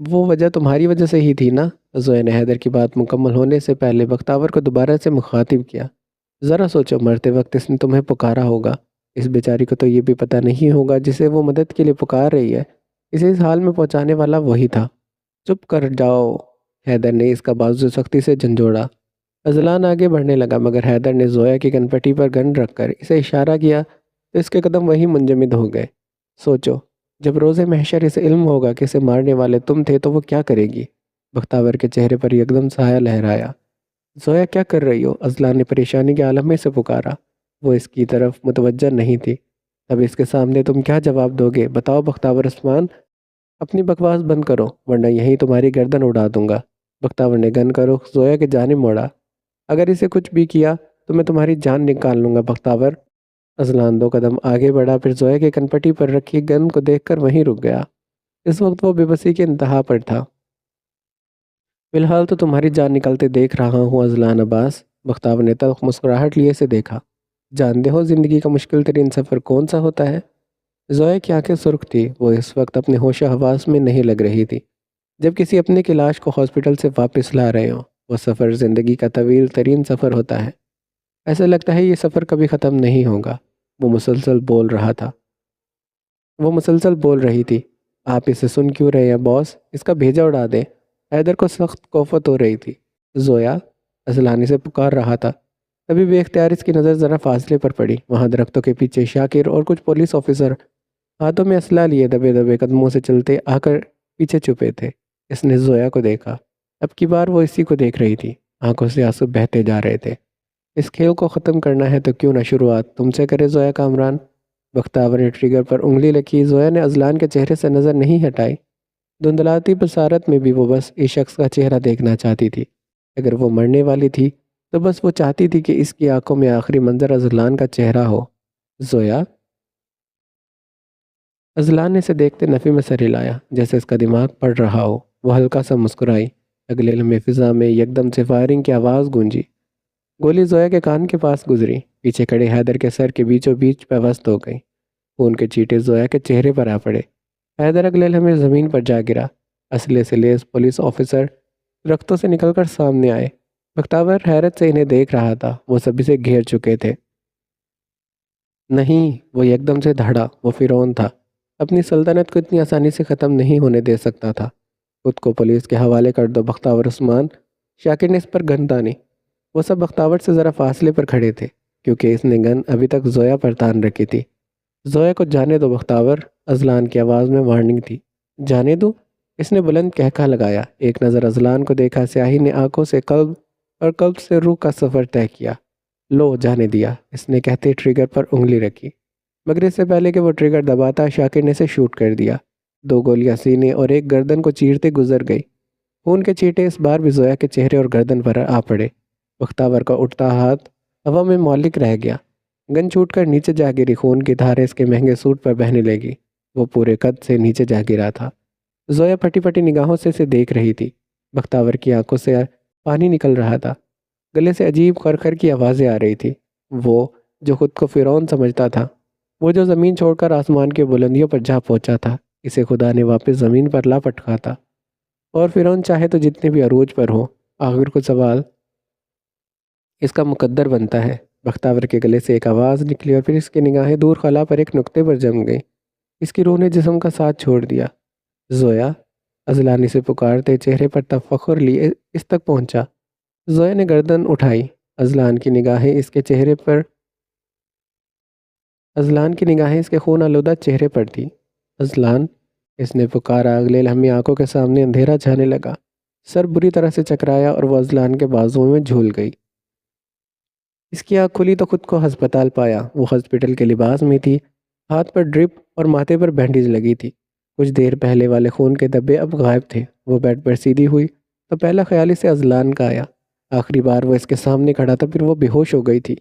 وہ وجہ تمہاری وجہ سے ہی تھی نا؟ زویا نے حیدر کی بات مکمل ہونے سے پہلے بختاور کو دوبارہ سے مخاطب کیا۔ ذرا سوچو، مرتے وقت اس نے تمہیں پکارا ہوگا، اس بیچاری کو تو یہ بھی پتہ نہیں ہوگا جسے وہ مدد کے لیے پکار رہی ہے، اسے اس حال میں پہنچانے والا وہی تھا۔ چپ کر جاؤ، حیدر نے اس کا بازو سختی سے جھنجھوڑا۔ اذلان آگے بڑھنے لگا، مگر حیدر نے زویا کی کنپٹی پر گن رکھ کر اسے اشارہ کیا تو اس کے قدم وہیں منجمد ہو گئے۔ سوچو، جب روز محشر اسے علم ہوگا کہ اسے مارنے والے تم تھے تو وہ کیا کرے گی؟ بختاور کے چہرے پر یکدم سایہ لہرایا۔ زویا کیا کر رہی ہو؟ اذلان نے پریشانی کے عالم میں سے پکارا۔ وہ اس کی طرف متوجہ نہیں تھی۔ اب اس کے سامنے تم کیا جواب دو گے؟ بتاؤ بختاور عثمان، اپنی بکواس بند کرو ورنہ یہیں تمہاری گردن اڑا دوں گا۔ بختاور نے گن کا رخ زویا کے جانب موڑا۔ اگر اسے کچھ بھی کیا تو میں تمہاری جان نکال لوں گا بختاور۔ اذلان 2 قدم آگے بڑھا، پھر زویا کے کنپٹی پر رکھی گن کو دیکھ کر وہیں رک گیا۔ اس وقت وہ بے بسی کے انتہا پر تھا۔ فی الحال تو تمہاری جان نکلتے دیکھ رہا ہوں اذلان عباس۔ بختاور نے تلخ مسکراہٹ لیے سے دیکھا۔ جانتے ہو زندگی کا مشکل ترین سفر کون سا ہوتا ہے؟ زویا کی آنکھیں سرخ تھی، وہ اس وقت اپنے ہوش و حواس میں نہیں لگ رہی تھی۔ جب کسی اپنے کی لاش کو ہاسپٹل سے واپس لا رہے ہوں، وہ سفر زندگی کا طویل ترین سفر ہوتا ہے۔ ایسا لگتا ہے یہ سفر کبھی ختم نہیں ہوگا۔ وہ مسلسل بول رہی تھی۔ آپ اسے سن کیوں رہے ہیں باس؟ اس کا بھیجا اڑا دیں۔ حیدر کو سخت کوفت ہو رہی تھی۔ زویا، اذلان سے پکار رہا تھا، تبھی بے اختیار اس کی نظر ذرا فاصلے پر پڑی۔ وہاں درختوں کے پیچھے شاکر اور کچھ پولیس آفیسر ہاتھوں میں اسلحہ لیے دبے دبے قدموں سے چلتے آ کر پیچھے چھپے تھے۔ اس نے زویا کو دیکھا۔ اب کی بار وہ اسی کو دیکھ رہی تھی، آنکھوں سے آنسو بہتے جا رہے تھے۔ اس کھیل کو ختم کرنا ہے تو کیوں نہ شروعات تم سے کرے زویا کامران۔ بختاور نے ٹریگر پر انگلی رکھی۔ زویا نے اذلان کے چہرے سے نظر نہیں ہٹائی۔ دھندلاتی بصارت میں بھی وہ بس اس شخص کا چہرہ دیکھنا چاہتی تھی۔ اگر وہ مرنے والی تھی تو بس وہ چاہتی تھی کہ اس کی آنکھوں میں آخری منظر اذلان کا چہرہ ہو۔ زویا؟ اذلان نے اسے دیکھتے نفی میں سر ہلایا جیسے اس کا دماغ پڑ رہا ہو۔ وہ ہلکا سا مسکرائی۔ اگلے لمحے فضا میں یکدم سے فائرنگ کی آواز گونجی۔ گولی زویا کے کان کے پاس گزری، پیچھے کھڑے حیدر کے سر کے بیچوں بیچ پیوست ہو گئی۔ خون کے چیٹے زویا کے چہرے پر آ پڑے۔ حیدر اگلے لمحے زمین پر جا گرا۔ اسلحے سے لیس پولیس آفیسر درختوں سے نکل کر سامنے آئے۔ بختیار حیرت سے انہیں دیکھ رہا تھا۔ وہ سب اسے گھیر چکے تھے۔ نہیں، وہ یکدم سے دھڑا۔ وہ فرعون تھا، اپنی سلطنت کو اتنی آسانی سے ختم نہیں ہونے دے سکتا تھا۔ خود کو پولیس کے حوالے کر دو بختیار عثمان۔ شاکر نے اس پر گن تانی۔ وہ سب بختیار سے ذرا فاصلے پر کھڑے تھے کیونکہ اس نے گن ابھی تک زویا پر تان رکھی تھی۔ زویا کو جانے دو بختیار، اذلان کی آواز میں وارننگ تھی۔ جانے دو؟ اس نے بلند کہکا لگایا۔ ایک نظر اذلان کو دیکھا۔ سیاہی نے آنکھوں سے قلب اور قلب سے روح کا سفر طے کیا۔ لو، جانے دیا، اس نے کہتے ٹریگر پر انگلی رکھی، مگر اس سے پہلے کہ وہ ٹریگر دباتا شاکر نے اسے شوٹ کر دیا۔ 2 گولیاں سینے اور ایک گردن کو چیرتے گزر گئی۔ خون کے چیٹے اس بار بھی زویا کے چہرے اور گردن پر آ پڑے۔ بختیار کا اٹھتا ہاتھ ہوا میں معلق رہ گیا۔ گن چھوٹ کر نیچے جا گری۔ خون کی دھاریں اس کے مہنگے سوٹ پر بہنے لگی۔ وہ پورے قد سے نیچے جا گرا تھا۔ زویا پھٹی پھٹی نگاہوں سے اسے دیکھ رہی تھی۔ بختیار کی آنکھوں سے پانی نکل رہا تھا۔ گلے سے عجیب خرخر کی آوازیں آ رہی تھی۔ وہ جو خود کو فرعون سمجھتا تھا، وہ جو زمین چھوڑ کر آسمان کی بلندیوں پر جا پہنچا تھا، اسے خدا نے واپس زمین پر لا پٹکا تھا۔ اور فرعون چاہے تو جتنے بھی عروج پر ہو، آخر کو سوال اس کا مقدر بنتا ہے۔ بختیار کے گلے سے ایک آواز نکلی اور پھر اس کی نگاہیں دور خلا پر ایک نقطے پر جم گئیں۔ اس کی روح نے جسم کا ساتھ چھوڑ دیا۔ زویا؟ اذلان سے پکارتے چہرے پر تفخر لیے اس تک پہنچا۔ زویا نے گردن اٹھائی۔ اذلان کی نگاہیں اس کے چہرے پر اذلان کی نگاہیں اس کے خون آلودہ چہرے پر تھی۔ اذلان؟ اس نے پکارا۔ اگلے لمحے آنکھوں کے سامنے اندھیرا چھانے لگا۔ سر بری طرح سے چکرایا اور وہ اذلان کے بازوؤں میں جھول گئی۔ اس کی آنکھ کھلی تو خود کو ہسپتال پایا۔ وہ ہسپتال کے لباس میں تھی۔ ہاتھ پر ڈرپ اور ماتھے پر بینڈیج لگی تھی۔ کچھ دیر پہلے والے خون کے دھبے اب غائب تھے۔ وہ بیڈ پر سیدھی ہوئی تو پہلا خیال اسے اذلان کا آیا۔ آخری بار وہ اس کے سامنے کھڑا تھا، پھر وہ بے ہوش ہو گئی تھی۔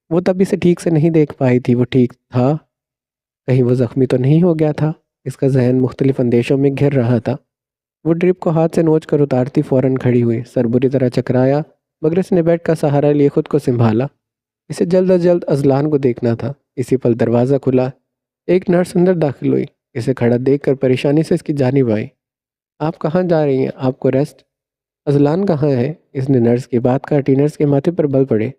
وہ تب اسے ٹھیک سے نہیں دیکھ پائی تھی۔ وہ ٹھیک تھا؟ کہیں وہ زخمی تو نہیں ہو گیا تھا؟ اس کا ذہن مختلف اندیشوں میں گھر رہا تھا۔ وہ ڈرپ کو ہاتھ سے نوچ کر اتارتی فوراً کھڑی ہوئی۔ سر بری طرح چکرایا مگر اس نے بیڈ کا سہارا لیے خود کو سنبھالا۔ اسے جلد از جلد اذلان کو دیکھنا تھا۔ اسی پل دروازہ کھلا۔ ایک نرس اندر داخل ہوئی۔ اسے کھڑا دیکھ کر پریشانی سے اس کی جانب آئی۔ آپ کہاں جا رہی ہیں؟ آپ کو ریسٹ؟ اذلان کہاں ہے؟ اس نے نرس کی بات کاٹی۔ نرس کے ماتھے پر بل پڑے۔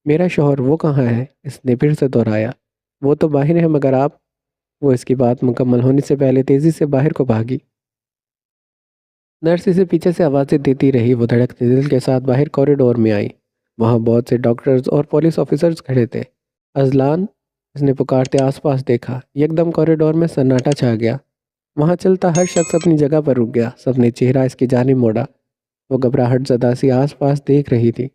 میرا شوہر، وہ کہاں ہے؟ اس نے پھر سے دہرایا۔ وہ تو باہر ہے مگر آپ؟ وہ اس کی بات مکمل ہونے سے پہلے تیزی سے باہر کو بھاگی۔ نرس اسے پیچھے سے آوازیں دیتی رہی۔ وہ دھڑکتے دل کے ساتھ باہر کوریڈور میں آئی۔ وہاں بہت سے ڈاکٹرز اور پولیس آفیسرز کھڑے تھے۔ اذلان؟ اس نے پکارتے آس پاس دیکھا۔ یکدم کوریڈور میں سناٹا چھا گیا۔ وہاں چلتا ہر شخص اپنی جگہ پر رک گیا۔ سب نے چہرہ اس کی جانب موڑا۔ وہ گھبراہٹ زدہ سی آس پاس دیکھ رہی تھی۔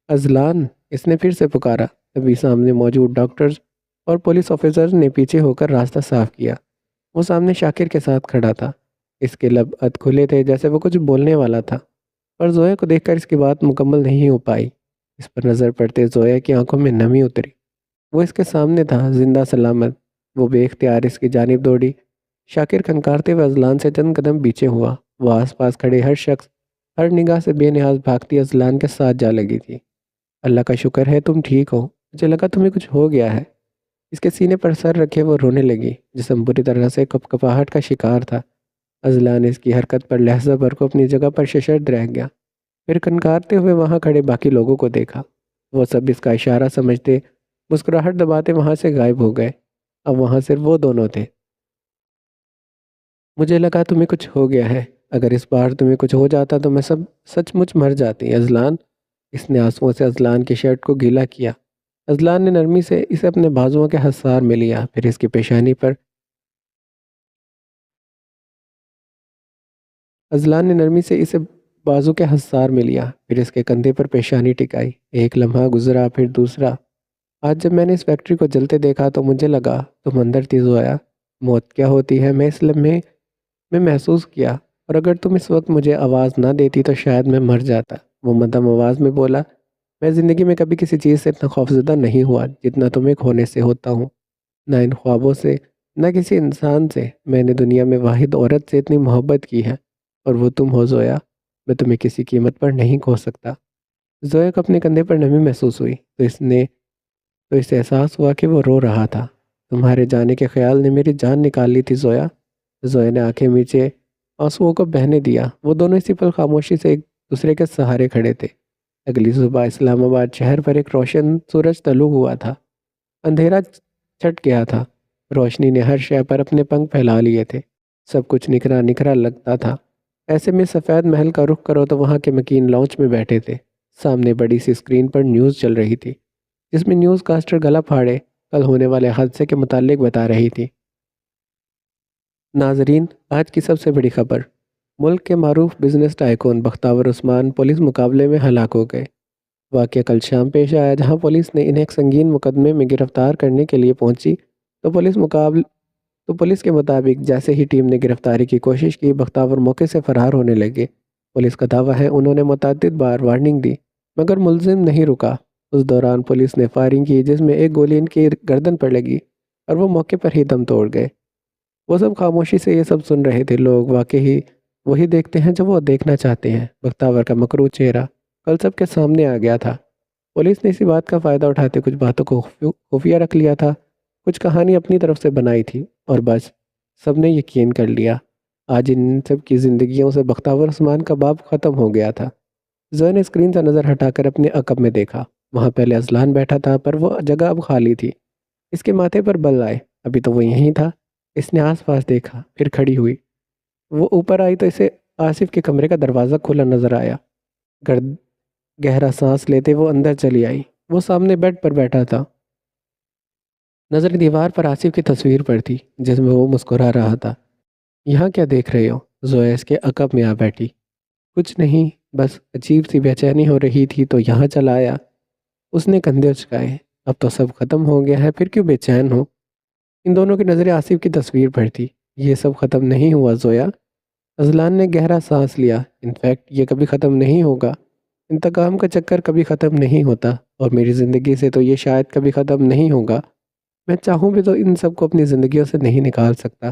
اذلان؟ اس نے پھر سے پکارا۔ تبھی سامنے موجود ڈاکٹرز اور پولیس آفیسرز نے پیچھے ہو کر راستہ صاف کیا۔ وہ سامنے شاکر کے ساتھ کھڑا تھا۔ اس کے لب اد کھلے تھے جیسے وہ کچھ بولنے والا تھا، پر زویا کو دیکھ کر اس کی بات مکمل نہیں ہو پائی۔ اس پر نظر پڑتے زویا کی آنکھوں میں نمی اتری۔ وہ اس کے سامنے تھا، زندہ سلامت۔ وہ بے اختیار اس کی جانب دوڑی۔ شاکر کھنکارتے ہوئے اذلان سے چند قدم پیچھے ہوا۔ وہ آس پاس کھڑے ہر شخص، ہر نگاہ سے بے نیاز بھاگتی اذلان کے ساتھ جا لگی تھی۔ اللہ کا شکر ہے تم ٹھیک ہو، مجھے لگا تمہیں کچھ ہو گیا ہے۔ اس کے سینے پر سر رکھے وہ رونے لگی۔ جسم بری طرح سے کپکپاہٹ کا شکار تھا۔ اذلان اس کی حرکت پر لحظہ بھر کو اپنی جگہ پر ششدر رہ گیا، پھر کھنکارتے ہوئے وہاں کھڑے باقی لوگوں کو دیکھا۔ وہ سب اس کا اشارہ سمجھتے مسکراہٹ دباتے وہاں سے غائب ہو گئے۔ اب وہاں صرف وہ دونوں تھے۔ مجھے لگا تمہیں کچھ ہو گیا ہے، اگر اس بار تمہیں کچھ ہو جاتا تو میں سچ مچ مر جاتی اذلان۔ اس نے آنسوؤں سے اذلان کی شرٹ کو گیلا کیا۔ اذلان نے نرمی سے اسے اپنے بازوؤں کے حصار میں لیا، پھر اس کی پیشانی پر اذلان نے نرمی سے اسے بازو کے حصار میں لیا، پھر اس کے کندھے پر پیشانی ٹکائی۔ ایک لمحہ گزرا، پھر دوسرا۔ آج جب میں نے اس فیکٹری کو جلتے دیکھا تو مجھے لگا تم اندر تھی زویا۔ موت کیا ہوتی ہے میں اس لمحے میں محسوس کیا، اور اگر تم اس وقت مجھے آواز نہ دیتی تو شاید میں مر جاتا۔ وہ مدھم آواز میں بولا، میں زندگی میں کبھی کسی چیز سے اتنا خوفزدہ نہیں ہوا جتنا تمہیں کھونے سے ہوتا ہوں، نہ ان خوابوں سے، نہ کسی انسان سے۔ میں نے دنیا میں واحد عورت سے اتنی محبت کی ہے، اور وہ تم ہو زویا۔ میں تمہیں کسی قیمت پر نہیں کھو سکتا۔ زویا کو اپنے کندھے پر نمی محسوس ہوئی تو اسے احساس ہوا کہ وہ رو رہا تھا۔ تمہارے جانے کے خیال نے میری جان نکال لی تھی زویا۔ زویا نے آنکھیں میچے آنسوؤں کو بہنے دیا۔ وہ دونوں اسی پل خاموشی سے ایک دوسرے کے سہارے کھڑے تھے۔ اگلی صبح اسلام آباد شہر پر ایک روشن سورج طلوع ہوا تھا۔ اندھیرا چھٹ گیا تھا، روشنی نے ہر شے پر اپنے پنکھ پھیلا لیے تھے۔ سب کچھ نکھرا نکھرا لگتا تھا۔ ایسے میں سفید محل کا رخ کرو تو وہاں کے مکین لاؤنج میں بیٹھے تھے۔ سامنے بڑی سی اسکرین پر نیوز چل رہی تھی، جس میں نیوز کاسٹر گلا پھاڑے کل ہونے والے حادثے کے متعلق بتا رہی تھی۔ ناظرین، آج کی سب سے بڑی خبر۔ ملک کے معروف بزنس ٹائکون بختیور عثمان پولیس مقابلے میں ہلاک ہو گئے۔ واقعہ کل شام پیش آیا جہاں پولیس نے انہیں ایک سنگین مقدمے میں گرفتار کرنے کے لیے پہنچی تو پولیس کے مطابق جیسے ہی ٹیم نے گرفتاری کی کوشش کی، بختیور موقع سے فرار ہونے لگے۔ پولیس کا دعویٰ ہے انہوں نے متعدد بار وارننگ دی، مگر ملزم نہیں رکا۔ اس دوران پولیس نے فائرنگ کی جس میں ایک گولی ان کی گردن پر لگی اور وہ موقع پر ہی دم توڑ گئے۔ وہ سب خاموشی سے یہ سب سن رہے تھے۔ لوگ واقعی وہی دیکھتے ہیں جو وہ دیکھنا چاہتے ہیں۔ بختیور کا مکروہ چہرہ کل سب کے سامنے آ گیا تھا۔ پولیس نے اسی بات کا فائدہ اٹھاتے کچھ باتوں کو خفیہ رکھ لیا تھا، کچھ کہانی اپنی طرف سے بنائی تھی، اور بس سب نے یقین کر لیا۔ آج ان سب کی زندگیوں سے بختیور عثمان کا باب ختم ہو گیا تھا۔ زویا نے اسکرین سے نظر ہٹا کر اپنے عقب میں دیکھا۔ وہاں پہلے اذلان بیٹھا تھا، پر وہ جگہ اب خالی تھی۔ اس کے ماتھے پر بل آئے، ابھی تو وہ یہیں تھا۔ اس نے آس پاس دیکھا، پھر کھڑی ہوئی۔ وہ اوپر آئی تو اسے آصف کے کمرے کا دروازہ کھلا نظر آیا۔ گہرا سانس لیتے وہ اندر چلی آئی۔ وہ سامنے بیڈ پر بیٹھا تھا۔ نظر دیوار پر آصف کی تصویر پر تھی جس میں وہ مسکرا رہا تھا۔ یہاں کیا دیکھ رہے ہو؟ زویا اس کے عقب میں آ بیٹھی۔ کچھ نہیں، بس عجیب سی بے چینی ہو رہی تھی تو یہاں چلا آیا۔ اس نے کندھے اچکائے۔ اب تو سب ختم ہو گیا ہے، پھر کیوں بے چین ہو؟ ان دونوں کی نظریں آصف کی تصویر پر تھی۔ یہ سب ختم نہیں ہوا زویا۔ اذلان نے گہرا سانس لیا۔ انفیکٹ یہ کبھی ختم نہیں ہوگا۔ انتقام کا چکر کبھی ختم نہیں ہوتا، اور میری زندگی سے تو یہ شاید کبھی ختم نہیں ہوگا۔ میں چاہوں بھی تو ان سب کو اپنی زندگیوں سے نہیں نکال سکتا،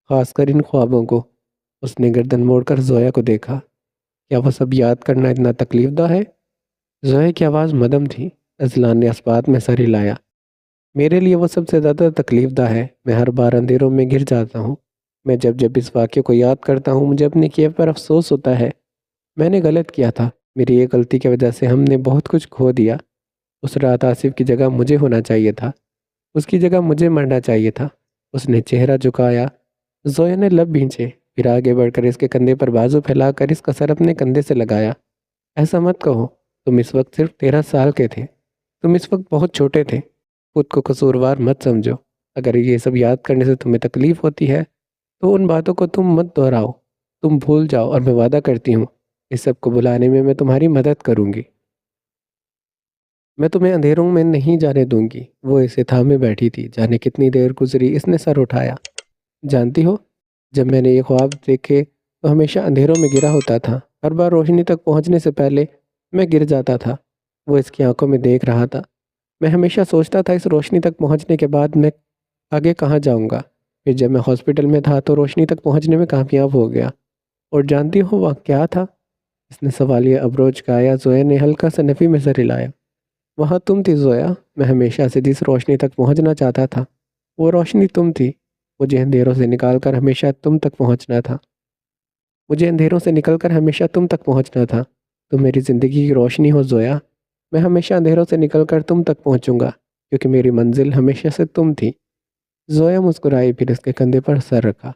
خاص کر ان خوابوں کو۔ اس نے گردن موڑ کر زویا کو دیکھا۔ کیا وہ سب یاد کرنا اتنا تکلیف دہ ہے؟ زویا کی آواز مدھم تھی۔ اذلان نے اس بات میں سر ہلایا۔ میرے لیے وہ سب سے زیادہ تکلیف دہ ہے۔ میں ہر بار اندھیروں میں گر جاتا ہوں۔ میں جب اس واقعے کو یاد کرتا ہوں مجھے اپنے کیے پر افسوس ہوتا ہے۔ میں نے غلط کیا تھا۔ میری ایک غلطی کی وجہ سے ہم نے بہت کچھ کھو دیا۔ اس رات آصف کی جگہ مجھے ہونا چاہیے تھا۔ اس کی جگہ مجھے مرنا چاہیے تھا۔ اس نے چہرہ جھکایا۔ زویا نے لب بھینچے، پھر آگے بڑھ کر اس کے کندھے پر بازو پھیلا کر اس کا سر اپنے کندھے سے لگایا۔ ایسا مت کہو، تم اس وقت صرف 13 سال کے تھے۔ تم اس وقت بہت چھوٹے تھے۔ خود کو قصوروار مت سمجھو۔ اگر یہ سب یاد کرنے سے تمہیں تکلیف ہوتی ہے تو ان باتوں کو تم مت دہراؤ۔ تم بھول جاؤ، اور میں وعدہ کرتی ہوں اس سب کو بلانے میں تمہاری مدد کروں گی۔ میں تمہیں اندھیروں میں نہیں جانے دوں گی۔ وہ اسے تھامے بیٹھی تھی۔ جانے کتنی دیر گزری، اس نے سر اٹھایا۔ جانتی ہو، جب میں نے یہ خواب دیکھے تو ہمیشہ اندھیروں میں گرا ہوتا تھا۔ ہر بار روشنی تک پہنچنے سے پہلے میں گر جاتا تھا۔ وہ اس کی آنکھوں میں دیکھ رہا تھا۔ میں ہمیشہ سوچتا تھا اس روشنی تک پہنچنے کے بعد میں آگے کہاں جاؤں گا۔ پھر جب میں ہاسپٹل میں تھا تو روشنی تک پہنچنے میں کامیاب ہو گیا۔ اور جانتی ہو وہ کیا تھا؟ اس نے سوالیہ ابروچ کایا۔ زویا نے ہلکا سا نفی میں سر ہلایا۔ وہاں تم تھی زویا۔ میں ہمیشہ سے جس روشنی تک پہنچنا چاہتا تھا وہ روشنی تم تھی۔ مجھے اندھیروں سے نکال کر ہمیشہ تم تک پہنچنا تھا۔ مجھے اندھیروں سے نکل کر ہمیشہ تم تک پہنچنا تھا۔ تم میری زندگی کی روشنی ہو زویا۔ میں ہمیشہ اندھیروں سے نکل کر تم تک پہنچوں گا، کیونکہ میری منزل ہمیشہ سے تم تھی۔ زویا مسکرائی، پھر اس کے کندھے پر سر رکھا۔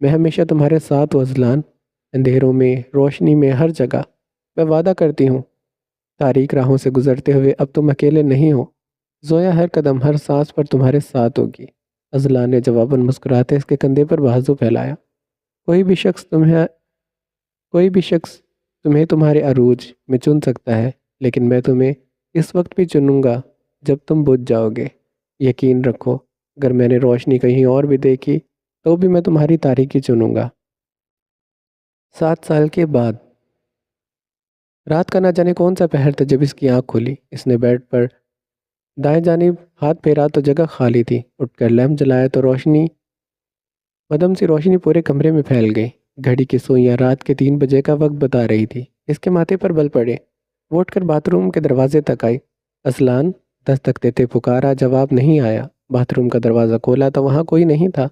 میں ہمیشہ تمہارے ساتھ ہوں اذلان، اندھیروں میں، روشنی میں، ہر جگہ۔ میں وعدہ کرتی ہوں تاریک راہوں سے گزرتے ہوئے اب تم اکیلے نہیں ہو۔ زویا ہر قدم، ہر سانس پر تمہارے ساتھ ہوگی۔ اذلان نے جواباً مسکراتے اس کے کندھے پر بازو پھیلایا۔ کوئی بھی شخص تمہیں تمہارے عروج میں چن سکتا ہے، لیکن میں تمہیں اس وقت بھی چنوں گا جب تم بجھ جاؤ گے۔ یقین رکھو، اگر میں نے روشنی کہیں اور بھی دیکھی تو بھی میں تمہاری تاریکی چنوں گا۔ 7 سال کے بعد رات کا نہ جانے کون سا پہر تھا جب اس کی آنکھ کھلی۔ اس نے بیڈ پر دائیں جانب ہاتھ پھیرا تو جگہ خالی تھی۔ اٹھ کر لیمپ جلایا تو روشنی مدم سی روشنی پورے کمرے میں پھیل گئی۔ گھڑی کی سوئیاں رات کے 3 بجے کا وقت بتا رہی تھی۔ اس کے ماتھے پر بل پڑے۔ وہ اٹھ کر باتھ روم کے دروازے تک آئی۔ اذلان دستک دیتے پکارا، جواب نہیں آیا۔ باتھ روم کا دروازہ کھولا تو وہاں کوئی نہیں تھا۔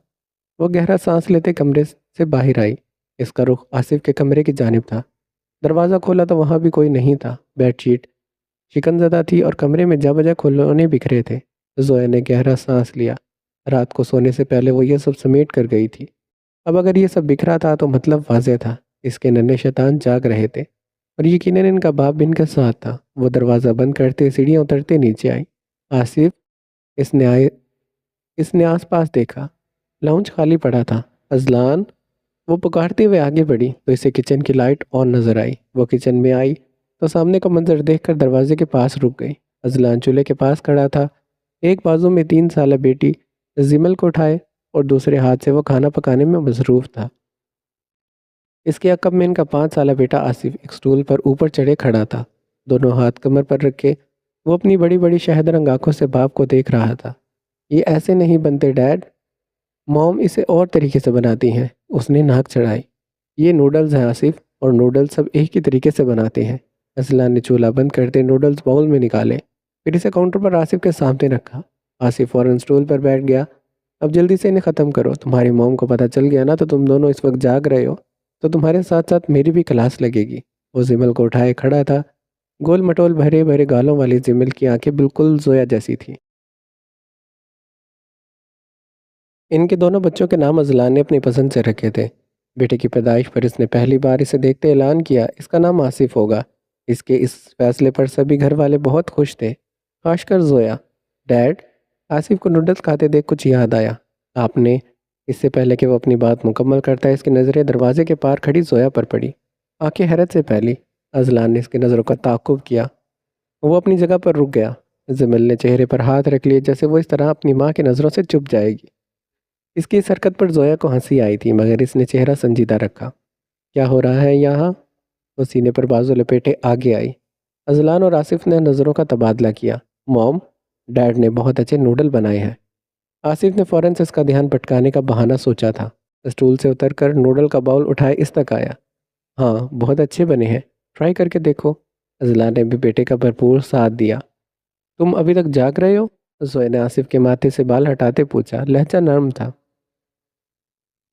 وہ گہرا سانس لیتے کمرے سے باہر آئی۔ اس کا رخ آصف کے کمرے کی جانب تھا۔ دروازہ کھولا تو وہاں بھی کوئی نہیں تھا۔ بیڈ شیٹ شکن زدہ تھی اور کمرے میں جا بجا کھلونے بکھرے تھے۔ زویا نے گہرا سانس لیا۔ رات کو سونے سے پہلے وہ یہ سب سمیٹ کر گئی تھی۔ اب اگر یہ سب بکھرا تھا تو مطلب واضح تھا، اس کے ننھے شیطان جاگ رہے تھے، اور یقیناً ان کا باپ بھی ان کے ساتھ تھا۔ وہ دروازہ بند کرتے سیڑھیاں اترتے نیچے آئی۔ آصف، اس نے آس پاس دیکھا۔ لاؤنج خالی پڑا تھا۔ اذلان، وہ پکارتے ہوئے آگے بڑھی تو اسے کچن کی لائٹ آن نظر آئی۔ وہ کچن میں آئی تو سامنے کا منظر دیکھ کر دروازے کے پاس رک گئی۔ اذلان چولہے کے پاس کھڑا تھا، ایک بازو میں 3 سالہ بیٹی زمل کو اٹھائے اور دوسرے ہاتھ سے وہ کھانا پکانے میں مصروف تھا۔ اس کے عقب میں ان کا 5 سالہ بیٹا آصف ایک سٹول پر اوپر چڑھے کھڑا تھا، دونوں ہاتھ کمر پر رکھے۔ وہ اپنی بڑی بڑی شہد رنگ آنکھوں سے باپ کو دیکھ رہا تھا۔ یہ ایسے نہیں بنتے ڈیڈ، موم اسے اور طریقے سے بناتی ہیں۔ اس نے ناک چڑھائی۔ یہ نوڈلز ہیں آصف، اور نوڈلز سب ایک ہی طریقے سے بناتے ہیں۔ اذلان نے چولہا بند کرتے نوڈلز باؤل میں نکالے، پھر اسے کاؤنٹر پر آصف کے سامنے رکھا۔ آصف فوراً سٹول پر بیٹھ گیا۔ اب جلدی سے انہیں ختم کرو، تمہاری موم کو پتہ چل گیا نا تو تم دونوں اس وقت جاگ رہے ہو تو تمہارے ساتھ ساتھ میری بھی کلاس لگے گی۔ وہ زمل کو اٹھائے کھڑا تھا۔ گول مٹول بھرے بھرے گالوں والی زمل کی آنکھیں بالکل زویا جیسی تھیں۔ ان کے دونوں بچوں کے نام اذلان نے اپنی پسند سے رکھے تھے۔ بیٹے کی پیدائش پر اس نے پہلی بار اسے دیکھتے اعلان کیا، اس کا نام آصف ہوگا۔ اس کے اس فیصلے پر سبھی گھر والے بہت خوش تھے، خاص کر زویا۔ ڈیڈ، آصف کو نوڈلز کھاتے دیکھ کچھ یاد آیا۔ آپ نے، اس سے پہلے کہ وہ اپنی بات مکمل کرتا ہے، اس کی نظریں دروازے کے پار کھڑی زویا پر پڑی۔ آنکھیں حیرت سے پھیلی۔ اذلان نے اس کی نظروں کا تعاقب کیا۔ وہ اپنی جگہ پر رک گیا۔ زمل نے چہرے پر ہاتھ رکھ لیے جیسے وہ اس طرح اپنی ماں کی نظروں سے چھپ جائے گی۔ اس کی اس حرکت پر زویا کو ہنسی آئی تھی، مگر اس نے چہرہ سنجیدہ رکھا۔ کیا ہو رہا ہے یہاں؟ وہ سینے پر بازو لپیٹے آگے آئی۔ اذلان اور آصف نے نظروں کا تبادلہ کیا۔ موم، ڈیڈ نے بہت اچھے نوڈل بنائے ہیں۔ آصف نے فوراً سے اس کا دھیان بھٹکانے کا بہانہ سوچا تھا۔ اسٹول سے اتر کر نوڈل کا باؤل اٹھائے اس تک آیا۔ ہاں، بہت اچھے بنے ہیں، ٹرائی کر کے دیکھو۔ اذلان نے بھی بیٹے کا بھرپور ساتھ دیا۔ تم ابھی تک جاگ رہے ہو؟ زویا نے آصف کے ماتھے سے بال ہٹاتے پوچھا، لہجہ نرم تھا۔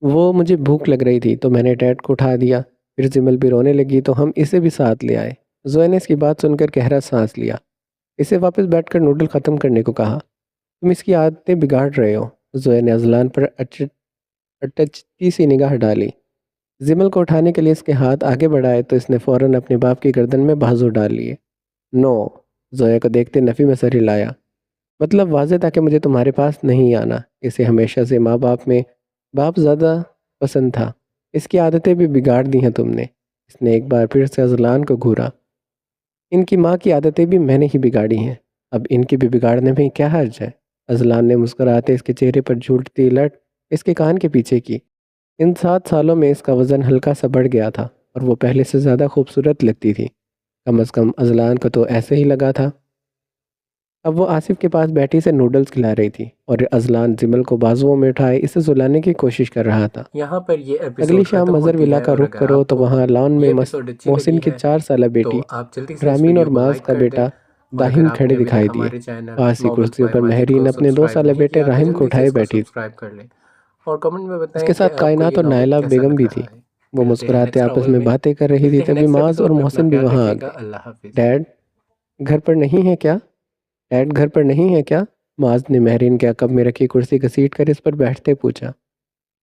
وہ مجھے بھوک لگ رہی تھی تو میں نے ڈیڈ کو اٹھا دیا، پھر زمل بھی رونے لگی تو ہم اسے بھی ساتھ لے آئے۔ زویا نے اس کی بات سن کر گہرا سانس لیا۔ اسے واپس بیٹھ کر نوڈل ختم کرنے کو کہا۔ تم اس کی عادتیں بگاڑ رہے ہو۔ زویا نے اذلان پر اٹچتی سی نگاہ ڈالی۔ زمل کو اٹھانے کے لیے اس کے ہاتھ آگے بڑھائے تو اس نے فوراً اپنے باپ کی گردن میں بازو ڈال لیے۔ نو، زویا کو دیکھتے نفی میں سر ہلایا۔ مطلب واضح تھا کہ مجھے تمہارے پاس نہیں آنا۔ اسے ہمیشہ سے ماں باپ میں باپ زیادہ پسند تھا۔ اس کی عادتیں بھی بگاڑ دی ہیں تم نے۔ اس نے ایک بار پھر سے اذلان کو گھورا۔ ان کی ماں کی عادتیں بھی میں نے ہی بگاڑی ہیں، اب ان کی بھی بگاڑنے میں کیا حرج ہے؟ اذلان نے مسکراتے اس کے چہرے پر جھولتی لٹ اس کے کان کے پیچھے کی۔ ان 7 سالوں میں اس کا وزن ہلکا سا بڑھ گیا تھا اور وہ پہلے سے زیادہ خوبصورت لگتی تھی۔ کم از کم اذلان کو تو ایسے ہی لگا تھا۔ اب وہ آصف کے پاس بیٹھی سے نوڈلز کھلا رہی تھی اور اذلان زمل کو بازوؤں میں اٹھائے اسے سلانے کی کوشش کر رہا تھا۔ یہاں پر یہ اگلی شام مظہر ولا کا رخ کرو تو وہاں لان میں محسن کی 4 سالہ بیٹی رامین اور معاذ کا بیٹا داہم کھڑے دکھائی دیے۔ پاس ہی کرسیوں پر مہرین اپنے 2 سالہ بیٹے راہم کو اٹھائے بیٹھی تھی۔ اس کے ساتھ کائنات اور نائلہ بیگم بھی تھی۔ وہ مسکراتے آپس میں باتیں کر رہی تھی تبھی معاذ اور محسن بھی وہاں آ گئے۔ ڈیڈ گھر پر نہیں ہے کیا؟ ڈیڈ گھر پر نہیں ہے کیا؟ معاذ نے مہرین کے عقب میں رکھی کرسی گھسیٹ کر اس پر بیٹھتے پوچھا۔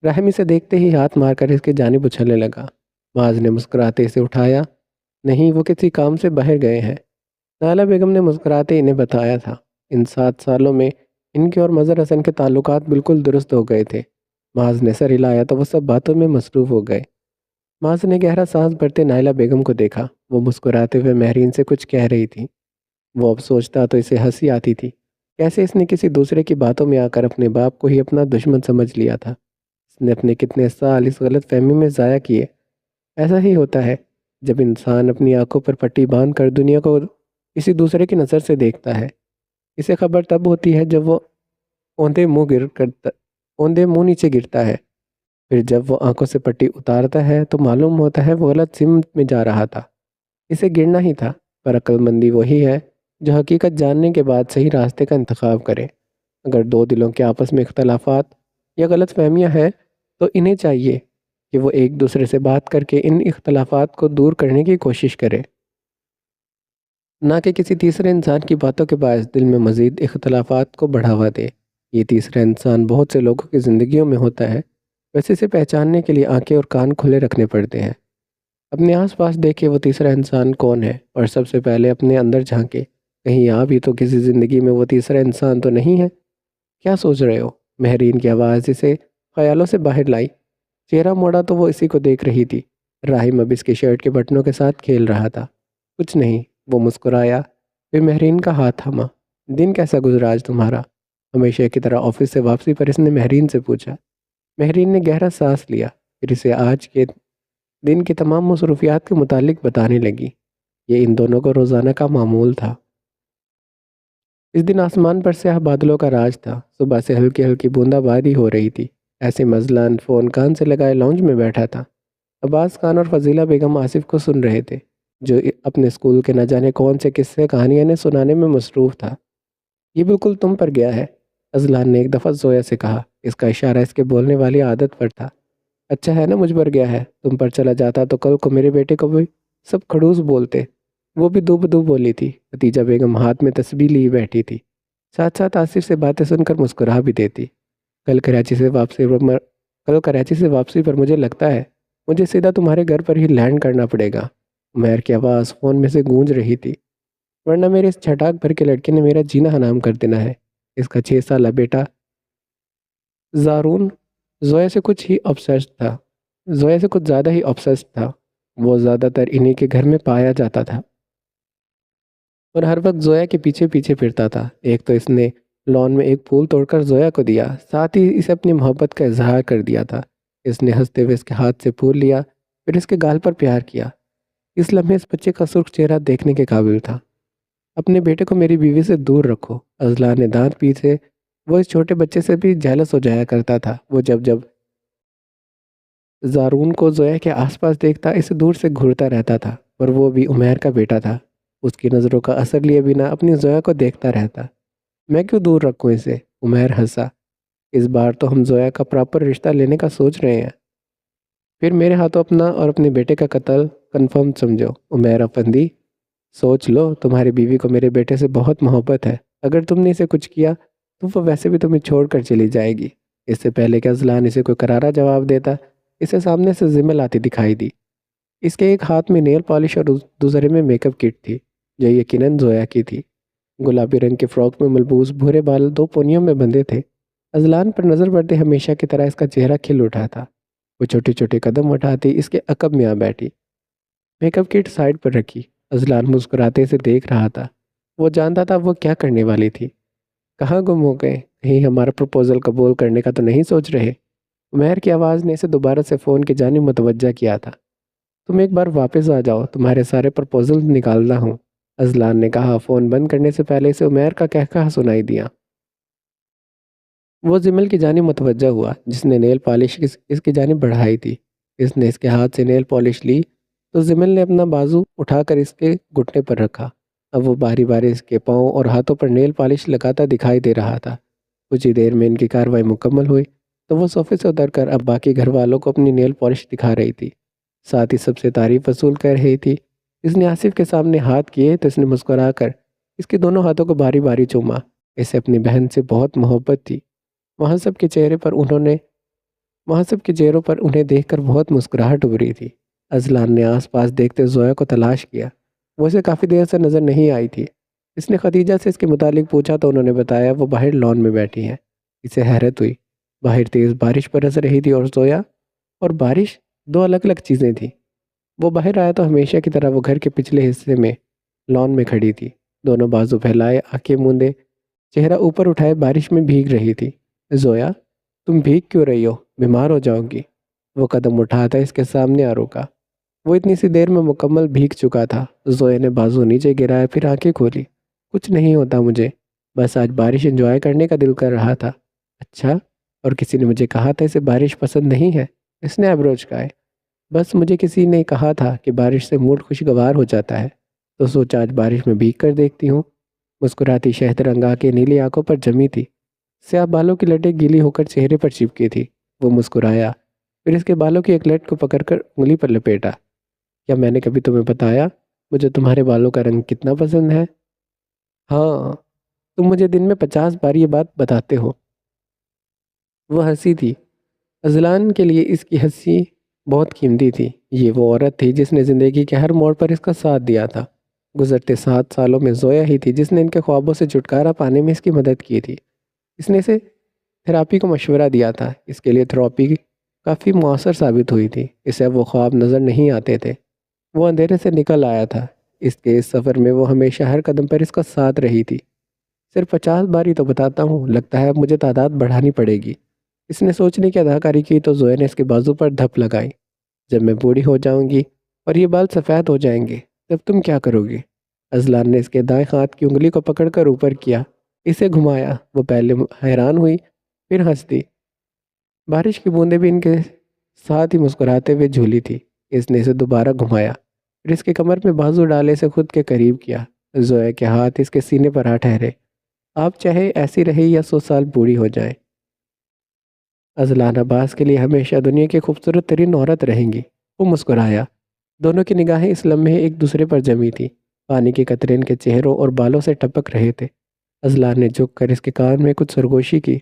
راہم اسے دیکھتے ہی ہاتھ مار کر اس کی جانب اچھلنے لگا۔ معاذ نے مسکراتے اسے اٹھایا۔ نہیں، وہ کسی کام سے باہر گئے ہیں۔ نائلہ بیگم نے مسکراتے انہیں بتایا تھا۔ ان 7 سالوں میں ان کے اور مظہر حسن کے تعلقات بالکل درست ہو گئے تھے۔ معاذ نے سر ہلایا تو وہ سب باتوں میں مصروف ہو گئے۔ معاذ نے گہرا سانس بھرتے نائلہ بیگم کو دیکھا۔ وہ مسکراتے ہوئے مہرین سے کچھ کہہ رہی تھی۔ وہ اب سوچتا تو اسے ہنسی آتی تھی، کیسے اس نے کسی دوسرے کی باتوں میں آ کر اپنے باپ کو ہی اپنا دشمن سمجھ لیا تھا۔ اس نے اپنے کتنے سال اس غلط فہمی میں ضائع کیے۔ ایسا ہی ہوتا ہے جب انسان اپنی آنکھوں پر پٹی باندھ کر دنیا کو کسی دوسرے کی نظر سے دیکھتا ہے، اسے خبر تب ہوتی ہے جب وہ اوندھے منہ اوندھے منہ نیچے گرتا ہے۔ پھر جب وہ آنکھوں سے پٹی اتارتا ہے تو معلوم ہوتا ہے وہ غلط سمت میں جا رہا تھا، اسے گرنا ہی تھا۔ پر عقل مندی وہی ہے جو حقیقت جاننے کے بعد صحیح راستے کا انتخاب کرے۔ اگر دو دلوں کے آپس میں اختلافات یا غلط فہمیاں ہیں تو انہیں چاہیے کہ وہ ایک دوسرے سے بات کر کے ان اختلافات کو دور کرنے کی کوشش کرے، نہ کہ کسی تیسرے انسان کی باتوں کے باعث دل میں مزید اختلافات کو بڑھاوا دے۔ یہ تیسرا انسان بہت سے لوگوں کی زندگیوں میں ہوتا ہے، ویسے اسے پہچاننے کے لیے آنکھیں اور کان کھلے رکھنے پڑتے ہیں۔ اپنے آس پاس دیکھے وہ تیسرا انسان کون ہے اور سب سے پہلے اپنے اندر جھانکے، کہیں یہاں بھی تو کسی زندگی میں وہ تیسرا انسان تو نہیں ہے۔ کیا سوچ رہے ہو؟ مہرین کی آواز اسے خیالوں سے باہر لائی۔ چہرہ موڑا تو وہ اسی کو دیکھ رہی تھی۔ راہیم اب اس کی شرٹ کے بٹنوں کے ساتھ کھیل رہا تھا۔ کچھ نہیں، وہ مسکرایا، پھر مہرین کا ہاتھ تھاما۔ دن کیسا گزرا آج تمہارا؟ ہمیشہ کی طرح آفس سے واپسی پر اس نے مہرین سے پوچھا۔ مہرین نے گہرا سانس لیا، پھر اسے آج کے دن کی تمام مصروفیات کے متعلق بتانے لگی۔ یہ ان دونوں کو روزانہ کا معمول تھا۔ اس دن آسمان پر سیاہ بادلوں کا راج تھا۔ صبح سے ہلکی ہلکی بوندا باری ہو رہی تھی۔ ایسے مزلان فون کان سے لگائے لاؤنج میں بیٹھا تھا۔ عباس خان اور فضیلہ بیگم آصف کو سن رہے تھے، جو اپنے اسکول کے نہ جانے کون سے قصے کہانیاں نے سنانے میں مصروف تھا۔ یہ بالکل تم پر گیا ہے، اذلان نے ایک دفعہ زویا سے کہا۔ اس کا اشارہ اس کے بولنے والی عادت پر تھا۔ اچھا ہے نا مجھ پر گیا ہے، تم پر چلا جاتا تو کل کو میرے بیٹے کو بھی سب کھڑوس بولتے۔ وہ بھی دو بدو بولی تھی۔ خدیجہ بیگم ہاتھ میں تسبیح لیے بیٹھی تھی، ساتھ ساتھ آصف سے باتیں سن کر مسکرا بھی دیتی۔ کل کراچی سے واپسی پر مجھے لگتا ہے مجھے سیدھا تمہارے گھر پر ہی لینڈ کرنا پڑے گا۔ عمیر کی آواز فون میں سے گونج رہی تھی۔ ورنہ میرے اس چھٹاک بھر کے لڑکے نے میرا جینا حرام کر دینا ہے۔ اس کا 6 سالہ بیٹا زارون زویا سے کچھ زیادہ ہی obsessed تھا۔ وہ زیادہ تر انہی کے گھر میں پایا جاتا تھا اور ہر وقت زویا کے پیچھے پیچھے پھرتا تھا۔ ایک تو اس نے لان میں ایک پھول توڑ کر زویا کو دیا، ساتھ ہی اسے اپنی محبت کا اظہار کر دیا تھا۔ اس نے ہنستے ہوئے اس کے ہاتھ سے پھول لیا، پھر اس کے گال پر پیار کیا۔ اس لمحے اس بچے کا سرخ چہرہ دیکھنے کے قابل تھا۔ اپنے بیٹے کو میری بیوی سے دور رکھو، اذلان نے دانت پیسے۔ وہ اس چھوٹے بچے سے بھی جیلس ہو جایا کرتا تھا۔ وہ جب زارون کو زویا کے آس پاس دیکھتا اسے دور سے گھورتا رہتا تھا، پر وہ بھی عمیر کا بیٹا تھا۔ اس کی نظروں کا اثر لیے بنا اپنی زویا کو دیکھتا رہتا۔ میں کیوں دور رکھوں اسے؟ عمیر ہنسا۔ اس بار تو ہم زویا کا پراپر رشتہ لینے کا سوچ رہے ہیں۔ پھر میرے ہاتھوں اپنا اور اپنے بیٹے کا قتل کنفرم سمجھو۔ عمیر افندی، سوچ لو، تمہاری بیوی کو میرے بیٹے سے بہت محبت ہے۔ اگر تم نے اسے کچھ کیا تو وہ ویسے بھی تمہیں چھوڑ کر چلی جائے گی۔ اس سے پہلے کہ اذلان اسے کوئی کرارا جواب دیتا، اسے سامنے سے زمل آتی دکھائی دی۔ اس کے ایک ہاتھ میں نیل پالش اور دوسرے میں میک اپ کٹ تھی، جو یقیناً زویا کی تھی۔ گلابی رنگ کے فراک میں ملبوس بھورے بال 2 پونیوں میں بندھے تھے۔ اذلان پر نظر پڑتے ہمیشہ کی طرح اس کا چہرہ کھل اٹھا تھا۔ وہ چھوٹے چھوٹے قدم اٹھاتی اس کے عقب میں آ بیٹھی، میک اپ کٹ سائڈ پر رکھی۔ اذلان مسکراتے سے دیکھ رہا تھا۔ وہ جانتا تھا وہ کیا کرنے والی تھی۔ کہاں گم ہو گئے؟ کہیں ہمارا پروپوزل قبول کرنے کا تو نہیں سوچ رہے؟ عمیر کی آواز نے اسے دوبارہ سے فون کی جانب متوجہ کیا تھا۔ تم ایک بار واپس آ جاؤ، تمہارے سارے پروپوزل نکالنا ہوں، اذلان نے کہا۔ فون بند کرنے سے پہلے اسے عمیر کا کہکہا سنائی دیا۔ وہ زمل کی جانب متوجہ ہوا، جس نے نیل پالش اس کی جانب بڑھائی تھی۔ اس نے اس کے ہاتھ سے نیل پالش لی تو زمل نے اپنا بازو اٹھا کر اس کے گھٹنے پر رکھا۔ اب وہ باری باری اس کے پاؤں اور ہاتھوں پر نیل پالش لگاتا دکھائی دے رہا تھا۔ کچھ ہی دیر میں ان کی کارروائی مکمل ہوئی تو وہ صوفے سے اتر کر اب باقی گھر والوں کو اپنی نیل پالش دکھا رہی تھی، ساتھ ہی سب سے تعریف وصول کر رہی تھی۔ اس نے آصف کے سامنے ہاتھ کیے تو اس نے مسکرا کر اس کے دونوں ہاتھوں کو باری باری چوما۔ اسے اپنی بہن سے بہت محبت تھی۔ وہاں سب کے چہروں پر انہیں دیکھ کر بہت مسکراہٹ ابھری تھی۔ اذلان نے آس پاس دیکھتے زویا کو تلاش کیا۔ وہ اسے کافی دیر سے نظر نہیں آئی تھی۔ اس نے خدیجہ سے اس کے متعلق پوچھا تو انہوں نے بتایا وہ باہر لان میں بیٹھی ہیں۔ اسے حیرت ہوئی۔ باہر تیز بارش برس رہی تھی اور زویا اور بارش 2 الگ الگ چیزیں تھیں۔ وہ باہر آیا تو ہمیشہ کی طرح وہ گھر کے پچھلے حصے میں لان میں کھڑی تھی، دونوں بازو پھیلائے، آنکھیں موندے، چہرہ اوپر اٹھائے بارش میں بھیگ رہی تھی۔ زویا، تم بھیگ کیوں رہی ہو؟ بیمار ہو جاؤ گی۔ وہ قدم اٹھاتا اس کے سامنے آ رکا۔ وہ اتنی سی دیر میں مکمل بھیگ چکا تھا۔ زویا نے بازو نیچے گرایا، پھر آنکھیں کھولی۔ کچھ نہیں ہوتا مجھے، بس آج بارش انجوائے کرنے کا دل کر رہا تھا۔ اچھا، اور کسی نے مجھے کہا تھا اسے بارش پسند نہیں ہے؟ اس نے ابروچ چکائے۔ بس مجھے کسی نے کہا تھا کہ بارش سے موڈ خوشگوار ہو جاتا ہے، تو سوچا آج بارش میں بھیگ کر دیکھتی ہوں۔ مسکراتی شہد رنگ آنکھیں نیلی آنکھوں پر جمی تھی، سیاہ بالوں کی لٹیں گیلی ہو کر چہرے پر چپکی تھی۔ وہ مسکرایا، پھر اس کے بالوں کی ایک لٹ کو پکڑ کر انگلی پر لپیٹا۔ کیا میں نے کبھی تمہیں بتایا مجھے تمہارے بالوں کا رنگ کتنا پسند ہے؟ ہاں، تم مجھے دن میں 50 بار یہ بات بتاتے ہو۔ وہ ہنسی تھی۔ اذلان کے لیے اس کی ہنسی بہت قیمتی تھی۔ یہ وہ عورت تھی جس نے زندگی کے ہر موڑ پر اس کا ساتھ دیا تھا۔ گزرتے 7 سالوں میں زویا ہی تھی جس نے ان کے خوابوں سے چھٹکارا پانے میں اس کی مدد کی تھی۔ اس نے اسے تھراپی کو مشورہ دیا تھا۔ اس کے لیے تھراپی کافی مؤثر ثابت ہوئی تھی۔ اسے اب وہ خواب نظر نہیں آتے تھے، وہ اندھیرے سے نکل آیا تھا۔ اس کے اس سفر میں وہ ہمیشہ ہر قدم پر اس کا ساتھ رہی تھی۔ صرف 50 بار ہی تو بتاتا ہوں، لگتا ہے اب مجھے تعداد بڑھانی پڑے گی۔ اس نے سوچنے کی اداکاری کی تو زویا نے اس کے بازو پر دھپ لگائی۔ جب میں بوڑھی ہو جاؤں گی اور یہ بال سفید ہو جائیں گے تب تم کیا کرو گی؟ اذلان نے اس کے دائیں ہاتھ کی انگلی کو پکڑ کر اوپر کیا، اسے گھمایا۔ وہ پہلے حیران ہوئی، پھر ہنس دی۔ بارش کی بوندیں بھی ان کے ساتھ ہی مسکراتے ہوئے جھولی تھی۔ اس نے اسے دوبارہ گھمایا، پھر اس کے کمر میں بازو ڈالے سے خود کے قریب کیا۔ زویا کے ہاتھ اس کے سینے پر آ ٹھہرے۔ آپ چاہے ایسی رہی یا 100 سال بوڑھی ہو جائیں، اذلان عباس کے لیے ہمیشہ دنیا کی خوبصورت ترین عورت رہیں گی۔ وہ مسکرایا۔ دونوں کی نگاہیں اس لمحے ایک دوسرے پر جمی تھی۔ پانی کے قطرے ان کے چہروں اور بالوں سے ٹپک رہے تھے۔ اذلان نے جھک کر اس کے کان میں کچھ سرگوشی کی۔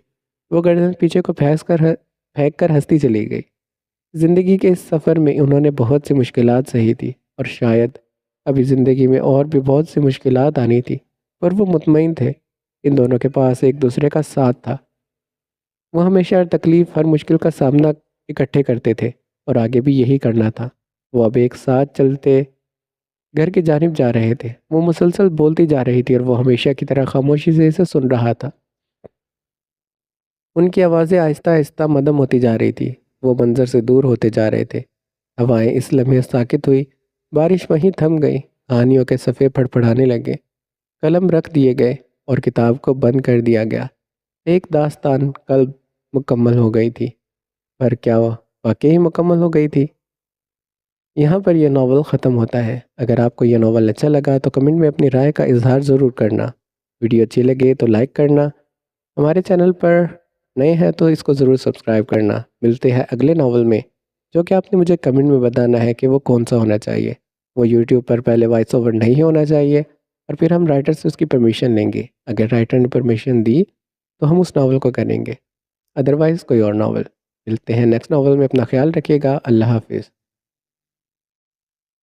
وہ گردن پیچھے کو پھینک کر ہنستی چلی گئی۔ زندگی کے اس سفر میں انہوں نے بہت سی مشکلات سہی تھی، اور شاید ابھی زندگی میں اور بھی بہت سی مشکلات آنی تھی، پر وہ مطمئن تھے ان دونوں کے پاس ایک دوسرے کا ساتھ تھا۔ وہ ہمیشہ ہر تکلیف، ہر مشکل کا سامنا اکٹھے کرتے تھے، اور آگے بھی یہی کرنا تھا۔ وہ اب ایک ساتھ چلتے گھر کی جانب جا رہے تھے۔ وہ مسلسل بولتی جا رہی تھی اور وہ ہمیشہ کی طرح خاموشی سے اسے سن رہا تھا۔ ان کی آوازیں آہستہ آہستہ مدھم ہوتی جا رہی تھی، وہ منظر سے دور ہوتے جا رہے تھے۔ ہوائیں اس لمحے ساکت ہوئی، بارش وہیں تھم گئی، کہانیوں کے صفحے پھڑپڑانے لگے، قلم رکھ دیے گئے اور کتاب کو بند کر دیا گیا۔ ایک داستان کل مکمل ہو گئی تھی، پر کیا وہ واقعی مکمل ہو گئی تھی؟ یہاں پر یہ ناول ختم ہوتا ہے۔ اگر آپ کو یہ ناول اچھا لگا تو کمنٹ میں اپنی رائے کا اظہار ضرور کرنا۔ ویڈیو اچھی لگے تو لائک کرنا۔ ہمارے چینل پر نئے ہیں تو اس کو ضرور سبسکرائب کرنا۔ ملتے ہیں اگلے ناول میں، جو کہ آپ نے مجھے کمنٹ میں بتانا ہے کہ وہ کون سا ہونا چاہیے۔ وہ یوٹیوب پر پہلے وائس اوور نہیں ہونا چاہیے، اور پھر ہم رائٹر سے اس کی پرمیشن لیں گے۔ اگر رائٹر نے پرمیشن دی تو ہم اس ناول کو کریں گے، ادروائز کوئی اور ناول۔ ملتے ہیں نیکسٹ ناول میں، اپنا خیال رکھیے گا۔ اللہ حافظ۔